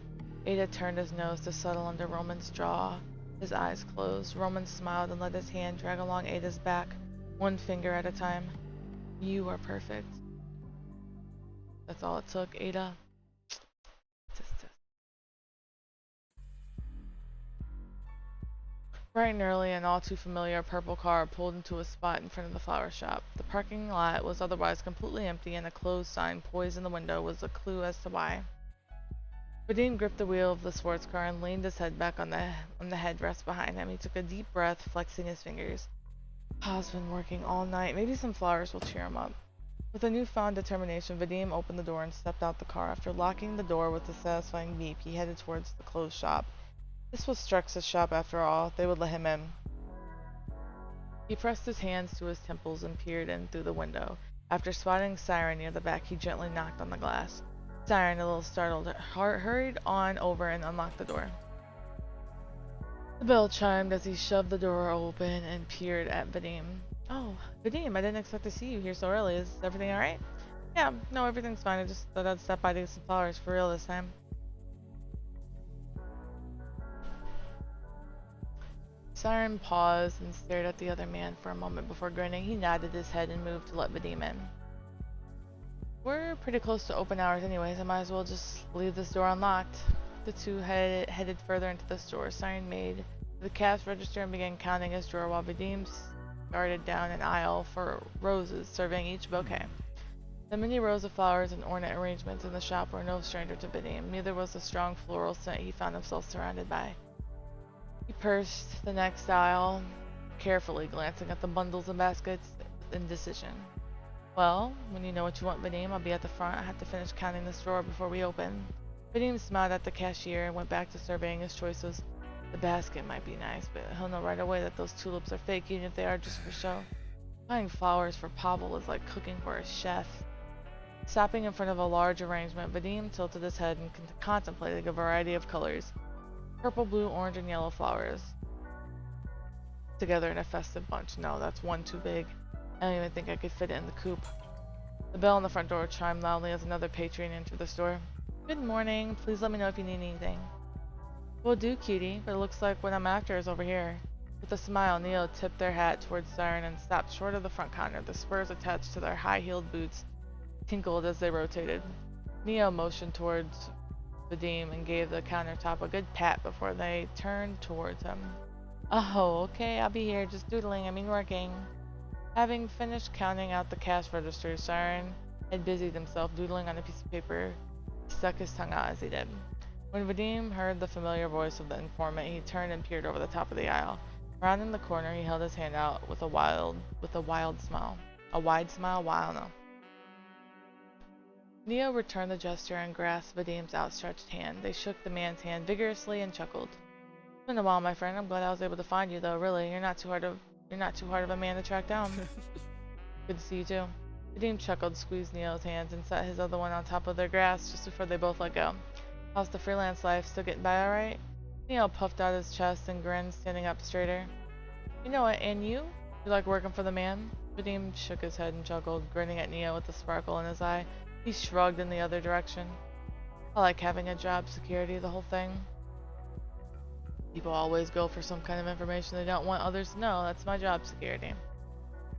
Ada turned his nose to settle under Roman's jaw. His eyes closed. Roman smiled and let his hand drag along Ada's back, one finger at a time. You are perfect. That's all it took, Ada. Bright and early, an all too familiar purple car pulled into a spot in front of the flower shop. The parking lot was otherwise completely empty, and a closed sign poised in the window was a clue as to why. Vadim gripped the wheel of the sports car and leaned his head back on the headrest behind him. He took a deep breath, flexing his fingers. Pa's been working all night. Maybe some flowers will cheer him up. With a newfound determination, Vadim opened the door and stepped out the car. After locking the door with a satisfying beep, he headed towards the closed shop. This was Strex's shop after all. They would let him in. He pressed his hands to his temples and peered in through the window. After spotting Siren near the back, he gently knocked on the glass. Siren, a little startled, hurried on over and unlocked the door. The bell chimed as he shoved the door open and peered at Vadim. Oh, Vadim, I didn't expect to see you here so early. Is everything alright? Yeah, no, everything's fine. I just thought I'd stop by to get some flowers for real this time. Siren paused and stared at the other man for a moment before grinning. He nodded his head and moved to let Vadim in. We're pretty close to open hours anyways. I might as well just leave this door unlocked. The two headed further into the store. Siren made the cash register and began counting his drawer while Vadim started down an aisle for roses, surveying each bouquet. The many rows of flowers and ornate arrangements in the shop were no stranger to Vadim. Neither was the strong floral scent he found himself surrounded by. He pursed the next aisle, carefully glancing at the bundles and baskets with indecision. Well, when you know what you want, Vadim, I'll be at the front. I have to finish counting this drawer before we open. Vadim smiled at the cashier and went back to surveying his choices. The basket might be nice, but he'll know right away that those tulips are fake, even if they are just for show. Buying flowers for Pavel is like cooking for a chef. Stopping in front of a large arrangement, Vadim tilted his head and contemplated a variety of colors. Purple, blue, orange, and yellow flowers. Together in a festive bunch. No, that's one too big. I don't even think I could fit it in the coupe. The bell on the front door chimed loudly as another patron entered the store. Good morning. Please let me know if you need anything. Will do, cutie, but it looks like what I'm after is over here. With a smile, Neo tipped their hat towards Siren and stopped short of the front counter. The spurs attached to their high-heeled boots tinkled as they rotated. Neo motioned towards Vadim and gave the countertop a good pat before they turned towards him. Oh, okay, I'll be here, just doodling, working. Having finished counting out the cash register, Siren had busied himself doodling on a piece of paper. He stuck his tongue out as he did. When Vadim heard the familiar voice of the informant, he turned and peered over the top of the aisle. Rounding the corner, he held his hand out with a wide smile. A wide smile? Wow, I don't know. Neo returned the gesture and grasped Vadim's outstretched hand. They shook the man's hand vigorously and chuckled. It's been a while, my friend. I'm glad I was able to find you, though. Really, you're not too hard of a man to track down. Good to see you too. Vadim chuckled, squeezed Neo's hands, and set his other one on top of their grasp just before they both let go. How's the freelance life? Still getting by alright? Neo puffed out his chest and grinned, standing up straighter. You know what, and you? You like working for the man? Vadim shook his head and chuckled, grinning at Neo with a sparkle in his eye. He shrugged in the other direction. I like having a job security, the whole thing. People always go for some kind of information they don't want others to know. That's my job security.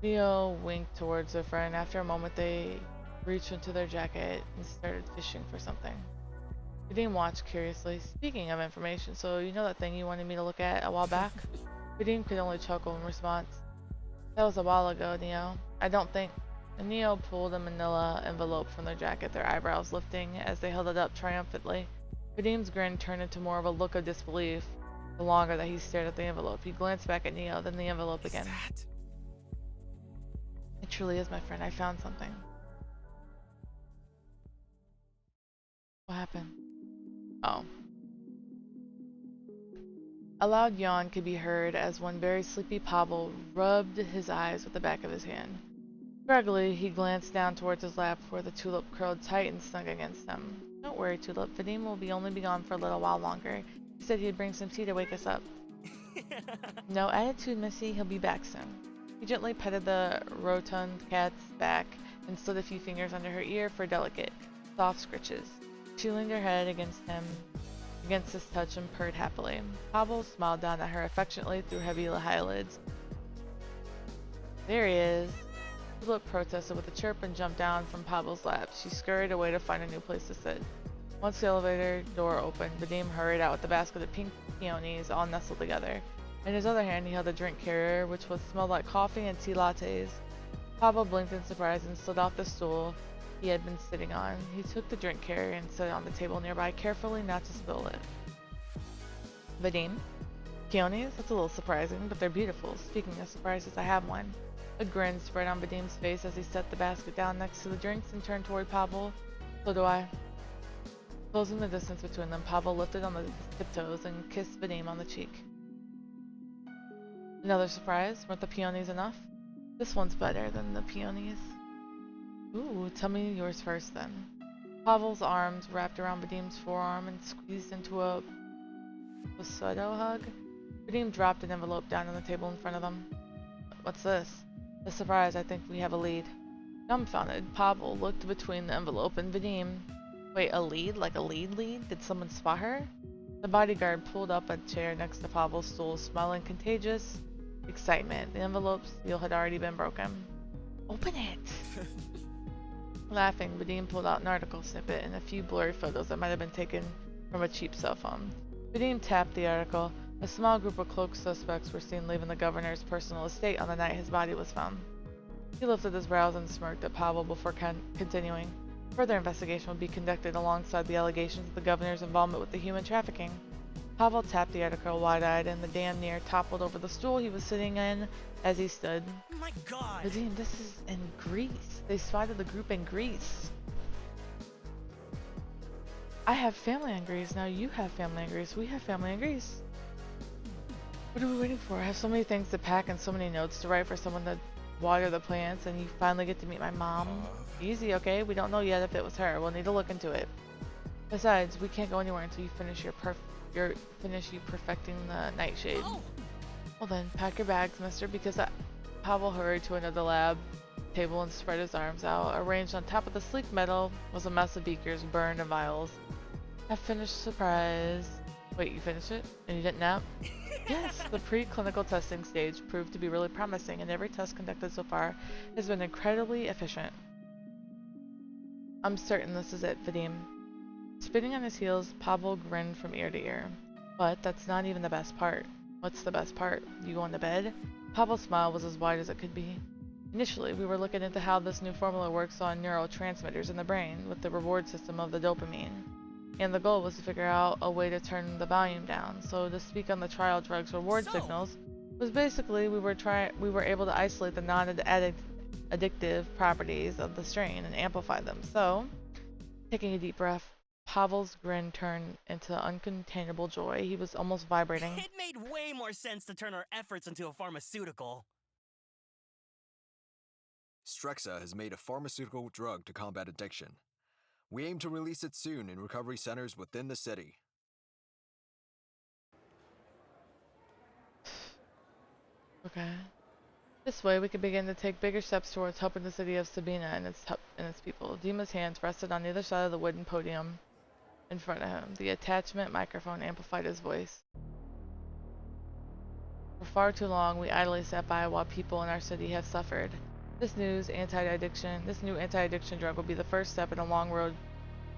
Neo winked towards their friend. After a moment, they reached into their jacket and started fishing for something. Vadim watched curiously. Speaking of information, so you know that thing you wanted me to look at a while back? Vadim could only chuckle in response. That was a while ago, Neo. I don't think... And Neo pulled a manila envelope from their jacket, their eyebrows lifting as they held it up triumphantly. Vadim's grin turned into more of a look of disbelief the longer that he stared at the envelope. He glanced back at Neo, then the envelope again. It truly is, my friend. I found something. What happened? Oh. A loud yawn could be heard as one very sleepy Pavel rubbed his eyes with the back of his hand. Greggily, he glanced down towards his lap where the tulip curled tight and snug against him. Don't worry, Tulip. Vadim will only be gone for a little while longer. He said he'd bring some tea to wake us up. No attitude, Missy. He'll be back soon. He gently petted the rotund cat's back and slid a few fingers under her ear for delicate, soft scritches. She leaned her head against his touch and purred happily. Pavel smiled down at her affectionately through heavy eyelids. There he is. Tulip protested with a chirp and jumped down from Pavel's lap. She scurried away to find a new place to sit. Once the elevator door opened, Vadim hurried out with a basket of pink peonies all nestled together. In his other hand, he held a drink carrier, which was smelled like coffee and tea lattes. Pablo blinked in surprise and slid off the stool he had been sitting on. He took the drink carrier and set it on the table nearby, carefully not to spill it. Vadim? Peonies? That's a little surprising, but they're beautiful. Speaking of surprises, I have one. A grin spread on Vadim's face as he set the basket down next to the drinks and turned toward Pablo. So do I. Closing the distance between them, Pablo lifted on the tiptoes and kissed Vadim on the cheek. Another surprise? Weren't the peonies enough? This one's better than the peonies. Ooh, tell me yours first then. Pavel's arms wrapped around Vadim's forearm and squeezed into a pseudo hug. Vadim dropped an envelope down on the table in front of them. What's this? A surprise, I think we have a lead. Dumbfounded, Pavel looked between the envelope and Vadim. Wait, a lead? Like a lead? Did someone spot her? The bodyguard pulled up a chair next to Pavel's stool, smiling contagious excitement. The envelope's seal had already been broken. Open it! Laughing, Vadim pulled out an article snippet and a few blurry photos that might have been taken from a cheap cell phone. Vadim tapped the article. A small group of cloaked suspects were seen leaving the governor's personal estate on the night his body was found. He lifted his brows and smirked at Pavel before continuing. Further investigation would be conducted alongside the allegations of the governor's involvement with the human trafficking. Pavel tapped the article wide-eyed and the damn near toppled over the stool he was sitting in as he stood. My God! Vadim, this is in Greece. They spotted the group in Greece. I have family in Greece. Now you have family in Greece. We have family in Greece. What are we waiting for? I have so many things to pack and so many notes to write for someone to water the plants, and you finally get to meet my mom. Easy, okay? We don't know yet if it was her. We'll need to look into it. Besides, we can't go anywhere until you finish you perfecting the nightshade. Oh. Well then, pack your bags, mister, because Pavel hurried to another lab table and spread his arms out. Arranged on top of the sleek metal was a mess of beakers, burned, and vials. I finished. Surprise. Wait, you finished it? And you didn't nap? Yes, the preclinical testing stage proved to be really promising, and every test conducted so far has been incredibly efficient. I'm certain this is it, Vadim. Spinning on his heels, Pavel grinned from ear to ear. But that's not even the best part. What's the best part? You going to bed? Pavel's smile was as wide as it could be. Initially, we were looking into how this new formula works on neurotransmitters in the brain with the reward system of the dopamine. And the goal was to figure out a way to turn the volume down. So to speak on the trial drug's reward signals was basically we were able to isolate the non-addictive properties of the strain and amplify them. So, taking a deep breath, Pavel's grin turned into uncontainable joy. He was almost vibrating. It made way more sense to turn our efforts into a pharmaceutical. Strexa has made a pharmaceutical drug to combat addiction. We aim to release it soon in recovery centers within the city. Okay. This way, we can begin to take bigger steps towards helping the city of Sabina and its people. Dima's hands rested on either side of the wooden podium in front of him. The attachment microphone amplified his voice. For far too long, we idly sat by while people in our city have suffered. This new anti-addiction drug will be the first step in a long road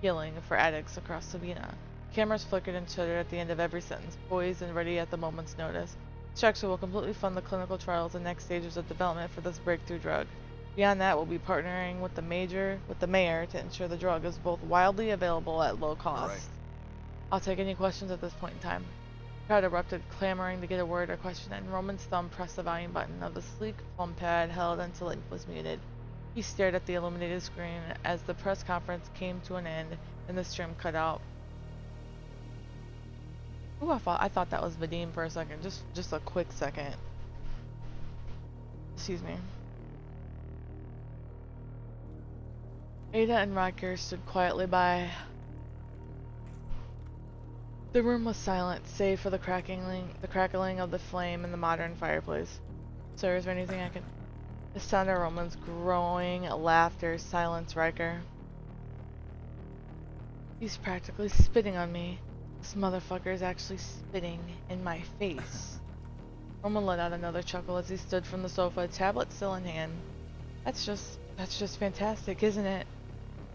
healing for addicts across Sabina. Cameras flickered and shuddered at the end of every sentence, poised and ready at the moment's notice. Structure will completely fund the clinical trials and next stages of development for this breakthrough drug. Beyond that, we'll be partnering with the mayor to ensure the drug is both widely available at low cost. Right. I'll take any questions at this point in time. The crowd erupted, clamoring to get a word or question in. Roman's thumb pressed the volume button of the sleek plum pad held until it was muted. He stared at the illuminated screen as the press conference came to an end and the stream cut out. Ooh, I thought that was Vadim for a second. Just a quick second. Excuse me. Ada and Riker stood quietly by. The room was silent, save for the crackling of the flame in the modern fireplace. Sir, is there anything I can... The sound of Roman's growing laughter silenced Riker. He's practically spitting on me. This motherfucker is actually spitting in my face. Roman let out another chuckle as he stood from the sofa, tablet still in hand. That's just fantastic, isn't it?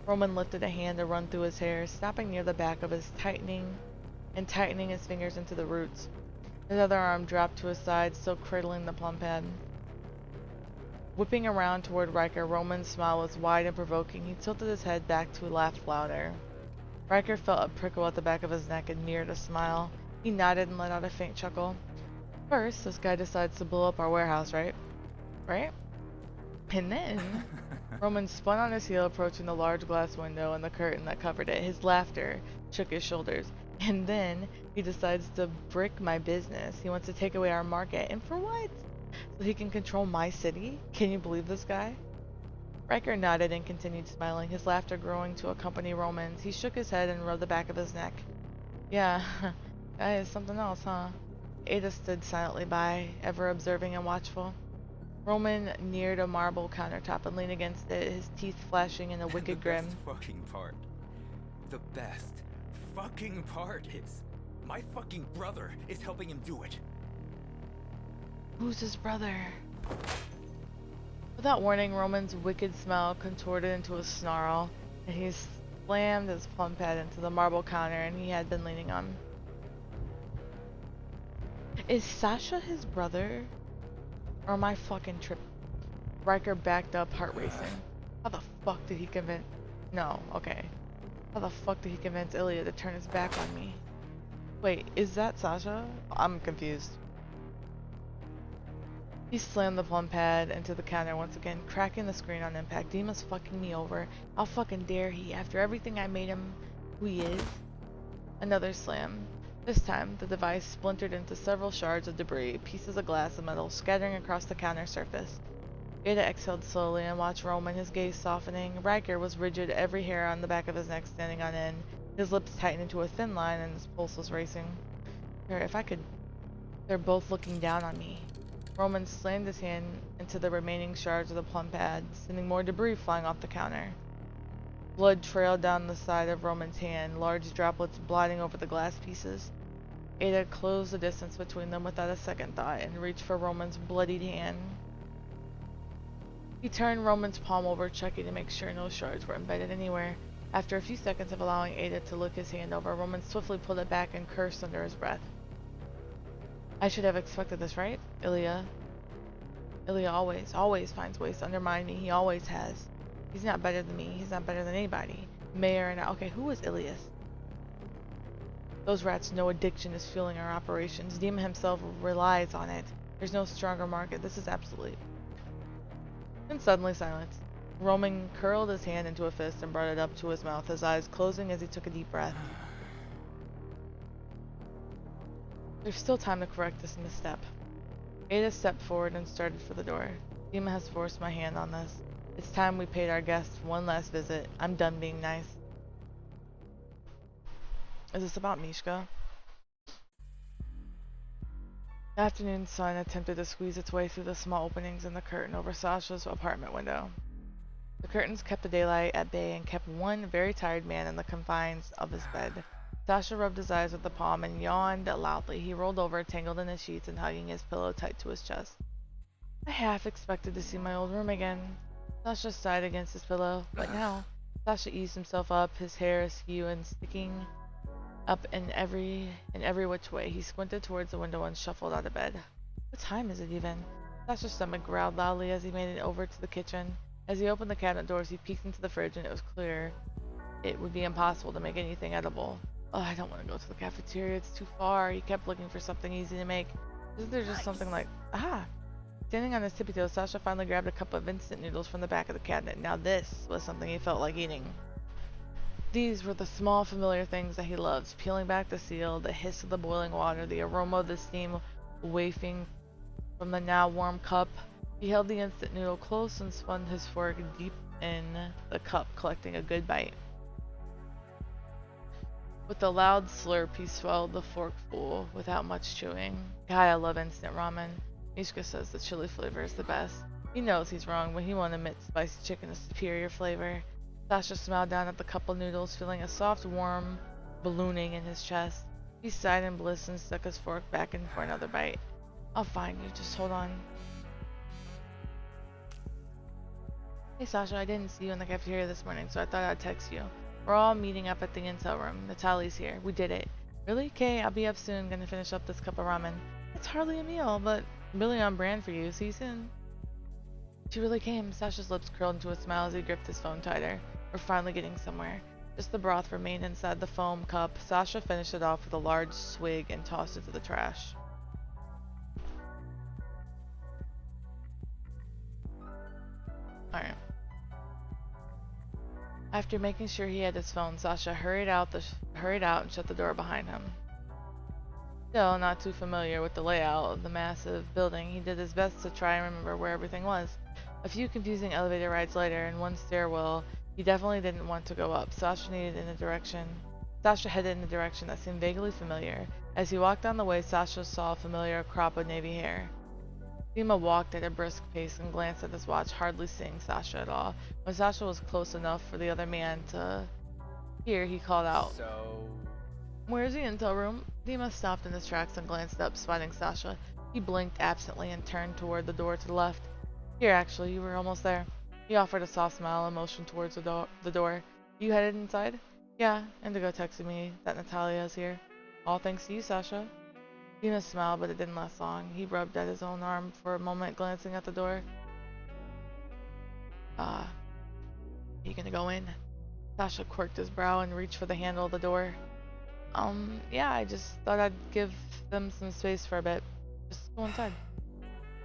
Roman lifted a hand to run through his hair, stopping near the back of his tightening his fingers into the roots. His other arm dropped to his side, still cradling the plump head. Whipping around toward Riker, Roman's smile was wide and provoking. He tilted his head back to laugh louder. Riker felt a prickle at the back of his neck and mirrored a smile. He nodded and let out a faint chuckle. First, this guy decides to blow up our warehouse, right? Right? And then, Roman spun on his heel, approaching the large glass window and the curtain that covered it. His laughter shook his shoulders. And then, he decides to brick my business. He wants to take away our market. And for what? So he can control my city? Can you believe this guy? Riker nodded and continued smiling, his laughter growing to accompany Roman's. He shook his head and rubbed the back of his neck. Yeah, that is something else, huh? Ada stood silently by, ever observing and watchful. Roman neared a marble countertop and leaned against it, his teeth flashing in a wicked grin. The best fucking part. The best fucking part is my fucking brother is helping him do it. Who's his brother? Without warning, Roman's wicked smile contorted into a snarl, and he slammed his plump head into the marble counter and he had been leaning on. Is Sasha his brother? Or am I fucking tripping? Riker backed up, heart racing. How the fuck did he convince... No, okay. How the fuck did he convince Ilya to turn his back on me? Wait, is that Sasha? I'm confused. He slammed the plump pad into the counter once again, cracking the screen on impact. Dima's fucking me over. How fucking dare he, after everything I made him who he is? Another slam. This time, the device splintered into several shards of debris, pieces of glass and metal scattering across the counter surface. Ada exhaled slowly and watched Roman, his gaze softening. Riker was rigid, every hair on the back of his neck standing on end. His lips tightened into a thin line and his pulse was racing. If I could... They're both looking down on me. Roman slammed his hand into the remaining shards of the plump pad, sending more debris flying off the counter. Blood trailed down the side of Roman's hand, large droplets blotting over the glass pieces. Ada closed the distance between them without a second thought and reached for Roman's bloodied hand. He turned Roman's palm over, checking to make sure no shards were embedded anywhere. After a few seconds of allowing Ada to look his hand over, Roman swiftly pulled it back and cursed under his breath. I should have expected this, right? Ilya always finds ways to undermine me. He always has. He's not better than me. He's not better than anybody. Mayor and I. Okay, who is Ilias? Those rats know addiction is fueling our operations. Dima himself relies on it. There's no stronger market. This is absolute. And suddenly silence. Roman curled his hand into a fist and brought it up to his mouth, his eyes closing as he took a deep breath. There's still time to correct this misstep. Ada stepped forward and started for the door. Dima has forced my hand on this. It's time we paid our guests one last visit. I'm done being nice. Is this about Mishka? The afternoon sun attempted to squeeze its way through the small openings in the curtain over Sasha's apartment window. The curtains kept the daylight at bay and kept one very tired man in the confines of his bed. Sasha rubbed his eyes with the palm and yawned loudly. He rolled over, tangled in his sheets and hugging his pillow tight to his chest. I half expected to see my old room again. Sasha sighed against his pillow, but now Sasha eased himself up, his hair askew and sticking up in every which way. He squinted towards the window and shuffled out of bed. What time is it even? Sasha's stomach growled loudly as he made it over to the kitchen. As he opened the cabinet doors, he peeked into the fridge and it was clear it would be impossible to make anything edible. Oh, I don't want to go to the cafeteria. It's too far. He kept looking for something easy to make. Isn't there just something like... Ah! Standing on his tippy toes, Sasha finally grabbed a cup of instant noodles from the back of the cabinet. Now this was something he felt like eating. These were the small familiar things that he loves. Peeling back the seal, the hiss of the boiling water, the aroma of the steam wafting from the now warm cup. He held the instant noodle close and spun his fork deep in the cup, collecting a good bite. With a loud slurp, he swallowed the forkful without much chewing. God, I love instant ramen. Mishka says the chili flavor is the best. He knows he's wrong, but he won't admit spicy chicken is superior flavor. Sasha smiled down at the cup of noodles, feeling a soft, warm ballooning in his chest. He sighed in bliss and stuck his fork back in for another bite. I'll find you, just hold on. Hey Sasha, I didn't see you in the cafeteria this morning, so I thought I'd text you. We're all meeting up at the intel room. Natali's here. We did it. Really? Okay, I'll be up soon. Gonna finish up this cup of ramen. It's hardly a meal, but really on brand for you. See you soon. She really came. Sasha's lips curled into a smile as he gripped his phone tighter. We're finally getting somewhere. Just the broth remained inside the foam cup. Sasha finished it off with a large swig and tossed it to the trash. Alright. After making sure he had his phone, Sasha hurried out and shut the door behind him. Still not too familiar with the layout of the massive building, he did his best to try and remember where everything was. A few confusing elevator rides later, and one stairwell he definitely didn't want to go up. Sasha headed in a direction that seemed vaguely familiar. As he walked down the way, Sasha saw a familiar crop of navy hair. Dima walked at a brisk pace and glanced at his watch, hardly seeing Sasha at all. When Sasha was close enough for the other man to hear, he called out, So... "Where's the intel room?" Dima stopped in his tracks and glanced up, spotting Sasha. He blinked absently and turned toward the door to the left. "Here, actually, you were almost there." He offered a soft smile and motioned towards the door. "You headed inside?" "Yeah, Indigo texted me that Natalia is here." "All thanks to you, Sasha." Dina smiled, but it didn't last long. He rubbed at his own arm for a moment, glancing at the door. You gonna go in?" Sasha quirked his brow and reached for the handle of the door. Yeah, I just thought I'd give them some space for a bit. Just go inside."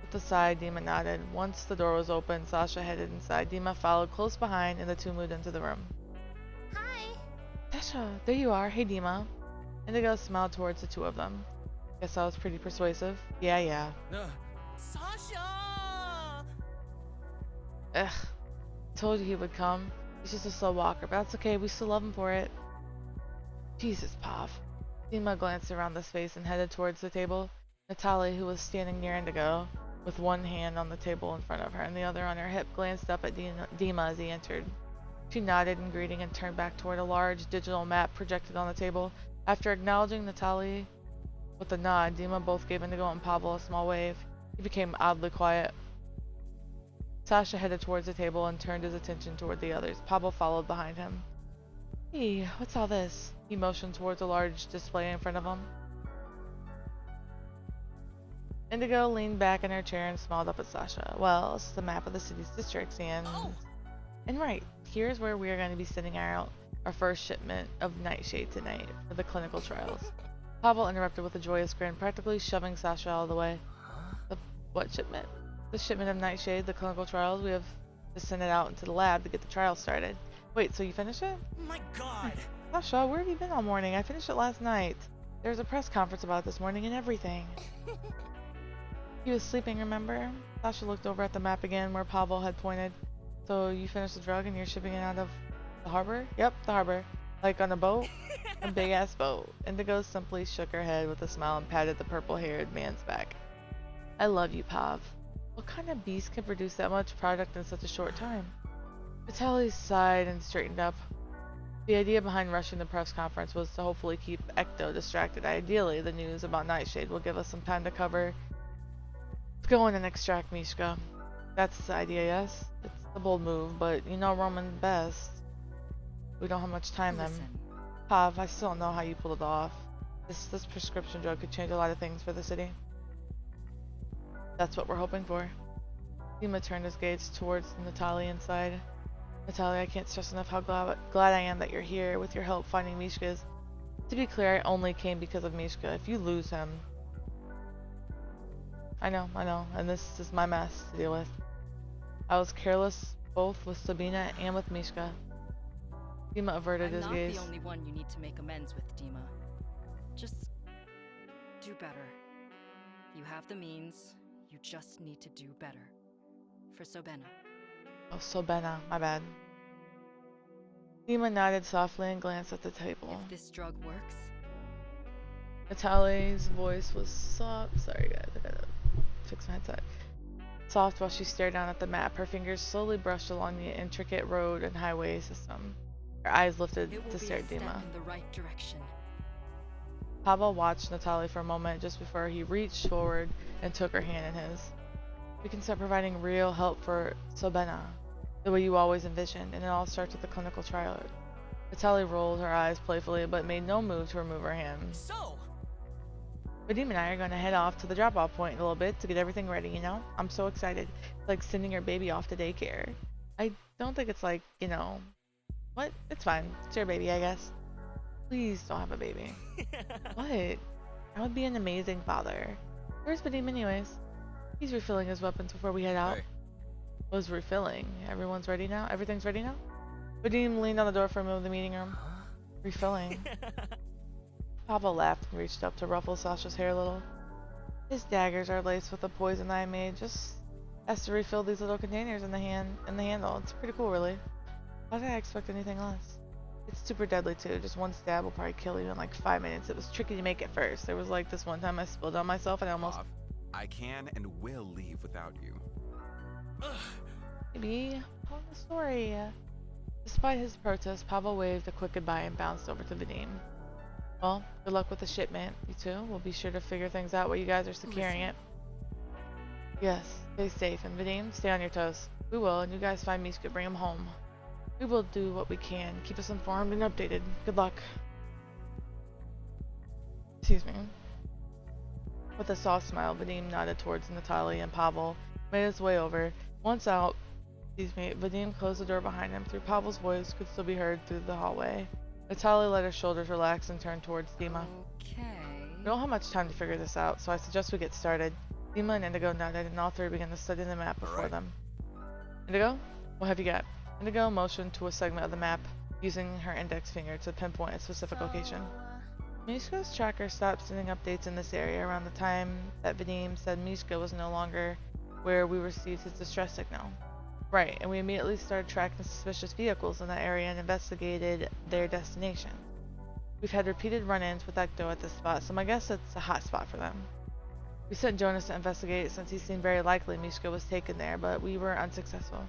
With a sigh, Dima nodded. Once the door was open, Sasha headed inside. Dima followed close behind, and the two moved into the room. Hi. "Sasha, there you are. Hey, Dima." Indigo smiled towards the two of them. "Guess I was pretty persuasive." Yeah. Sasha! Ugh. Told you he would come. He's just a slow walker, but that's okay. We still love him for it. Jesus, Pav. Dima glanced around the space and headed towards the table. Natali, who was standing near Indigo, with one hand on the table in front of her and the other on her hip, glanced up at Dima as he entered. She nodded in greeting and turned back toward a large digital map projected on the table. After acknowledging Natali with a nod, Dima both gave Indigo and Pavel a small wave. He became oddly quiet. Sasha headed towards the table and turned his attention toward the others. Pavel followed behind him. "Hey, what's all this?" He motioned towards a large display in front of him. Indigo leaned back in her chair and smiled up at Sasha. "Well, it's the map of the city's districts, and right, here's where we are going to be sending out our first shipment of Nightshade tonight for the clinical trials." Pavel interrupted with a joyous grin, practically shoving Sasha out of the way. "The what shipment?" "The shipment of Nightshade, the clinical trials. We have to send it out into the lab to get the trials started." "Wait, so you finished it?" My god! "Sasha, where have you been all morning? I finished it last night. There was a press conference about it this morning and everything." "He was sleeping, remember?" Sasha looked over at the map again where Pavel had pointed. "So you finished the drug and you're shipping it out of the harbor?" "Yep, the harbor. Like on a boat?" "A big-ass boat." Indigo simply shook her head with a smile and patted the purple-haired man's back. "I love you, Pav. What kind of beast can produce that much product in such a short time?" Natali sighed and straightened up. The idea behind rushing the press conference was to hopefully keep Ecto distracted. Ideally, the news about Nightshade will give us some time to cover. "Let's go in and extract Mishka." "That's the idea, yes? It's a bold move, but you know Roman best. We don't have much time then." Listen, "Pav, I still don't know how you pulled it off. This prescription drug could change a lot of things for the city." "That's what we're hoping for." Dima turned his gaze towards Natali inside. "Natali, I can't stress enough how glad I am that you're here with your help finding Mishka's. To be clear, I only came because of Mishka. If you lose him..." I know, and this is my mess to deal with. I was careless both with Sabina and with Mishka." Dima averted I'm his not gaze. the only one you need to make amends with, Dima. Just do better. You have the means. You just need to do better. For Sobena. "Oh, Sobena, my bad." Dima nodded softly and glanced at the table. If this drug works, Natali's voice was soft. Sorry guys, I gotta fix my headset. Soft while she stared down at the map. Her fingers slowly brushed along the intricate road and highway system. Her eyes lifted it will to be stare a at step Dima. in the right direction. Pavel watched Natali for a moment just before he reached forward and took her hand in his. "We can start providing real help for Sobena, the way you always envisioned, and it all starts with the clinical trial." Natali rolled her eyes playfully but made no move to remove her hand. So, Vadim and I are going to head off to the drop-off point in a little bit to get everything ready, you know? I'm so excited. It's like sending your baby off to daycare. I don't think it's like, you know, what? It's fine. It's your baby, I guess. Please don't have a baby. What? I would be an amazing father. Where's Vadim anyways? He's refilling his weapons before we head out. Hey, Was refilling. Everyone's ready now? Everything's ready now? Vadim leaned on the door for a moment of the meeting room. Refilling. Pavel laughed and reached up to ruffle Sasha's hair a little. His daggers are laced with the poison I made. Just has to refill these little containers in the handle. It's pretty cool, really. Why did I expect anything less? It's super deadly too. Just one stab will probably kill you in like 5 minutes. It was tricky to make at first. There was like this one time I spilled on myself and I almost. Bob, I can and will leave without you. Maybe tell the story. Despite his protest, Pavel waved a quick goodbye and bounced over to Vadim. Well, good luck with the shipment, you two. We'll be sure to figure things out while you guys are securing it. Yes, stay safe. And Vadim, stay on your toes. We will, and you guys find Mishka, bring him home. We will do what we can. Keep us informed and updated. Good luck. Excuse me. With a soft smile, Vadim nodded towards Natali and Pavel, made his way over. Once out, Vadim closed the door behind him. Through Pavel's voice could still be heard through the hallway. Natali let her shoulders relax and turned towards Dima. Okay. We don't have much time to figure this out, so I suggest we get started. Dima and Indigo nodded, and all three began to study the map before them. Indigo, what have you got? Indigo motioned to a segment of the map, using her index finger to pinpoint a specific location. Mishka's tracker stopped sending updates in this area around the time that Vadim said Mishka was no longer where we received his distress signal. Right, and we immediately started tracking suspicious vehicles in that area and investigated their destination. We've had repeated run-ins with Ecto at this spot, so my guess it's a hot spot for them. We sent Jonas to investigate since he seemed very likely Mishka was taken there, but we were unsuccessful.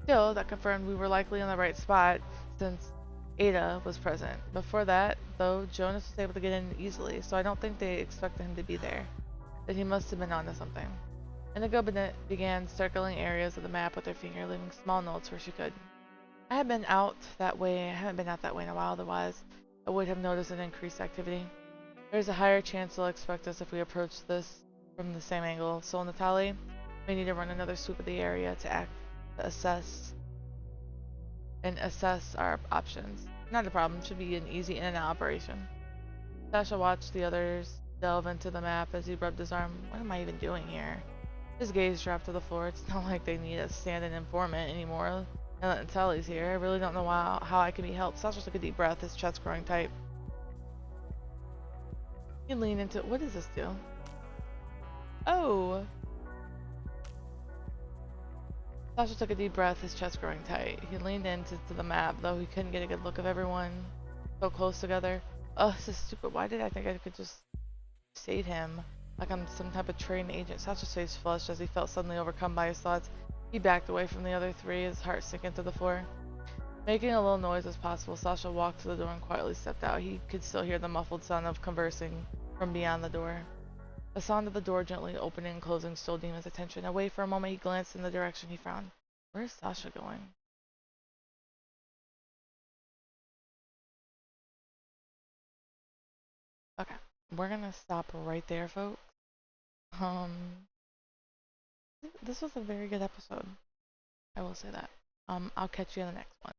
Still, that confirmed we were likely in the right spot since Ada was present. Before that, though, Jonas was able to get in easily, so I don't think they expected him to be there. That he must have been onto something. Indigo began circling areas of the map with her finger, leaving small notes where she could. I haven't been out that way in a while, otherwise I would have noticed an increased activity. There's a higher chance they'll expect us if we approach this from the same angle, so Natali may need to run another sweep of the area to assess our options. Not a problem, should be an easy in and out operation. Sasha watched the others delve into the map as he rubbed his arm. What am I even doing here? His gaze dropped to the floor. It's not like they need a stand-in informant anymore. Now that Natali's here, I really don't know how I can be helped. Sasha took a deep breath, his chest growing tight. He leaned into... What does this do? Oh! Sasha took a deep breath, his chest growing tight. He leaned into the map, though he couldn't get a good look of everyone so close together. Oh, this is stupid. Why did I think I could just save him? Like I'm some type of trained agent. Sasha's face flushed as he felt suddenly overcome by his thoughts. He backed away from the other three, his heart sinking to the floor. Making a little noise as possible, Sasha walked to the door and quietly stepped out. He could still hear the muffled sound of conversing from beyond the door. The sound of the door gently opening and closing stole Dima's attention. Away for a moment, he glanced in the direction he frowned. Where's Sasha going? Okay, we're gonna stop right there, folks. This was a very good episode. I will say that. I'll catch you in the next one.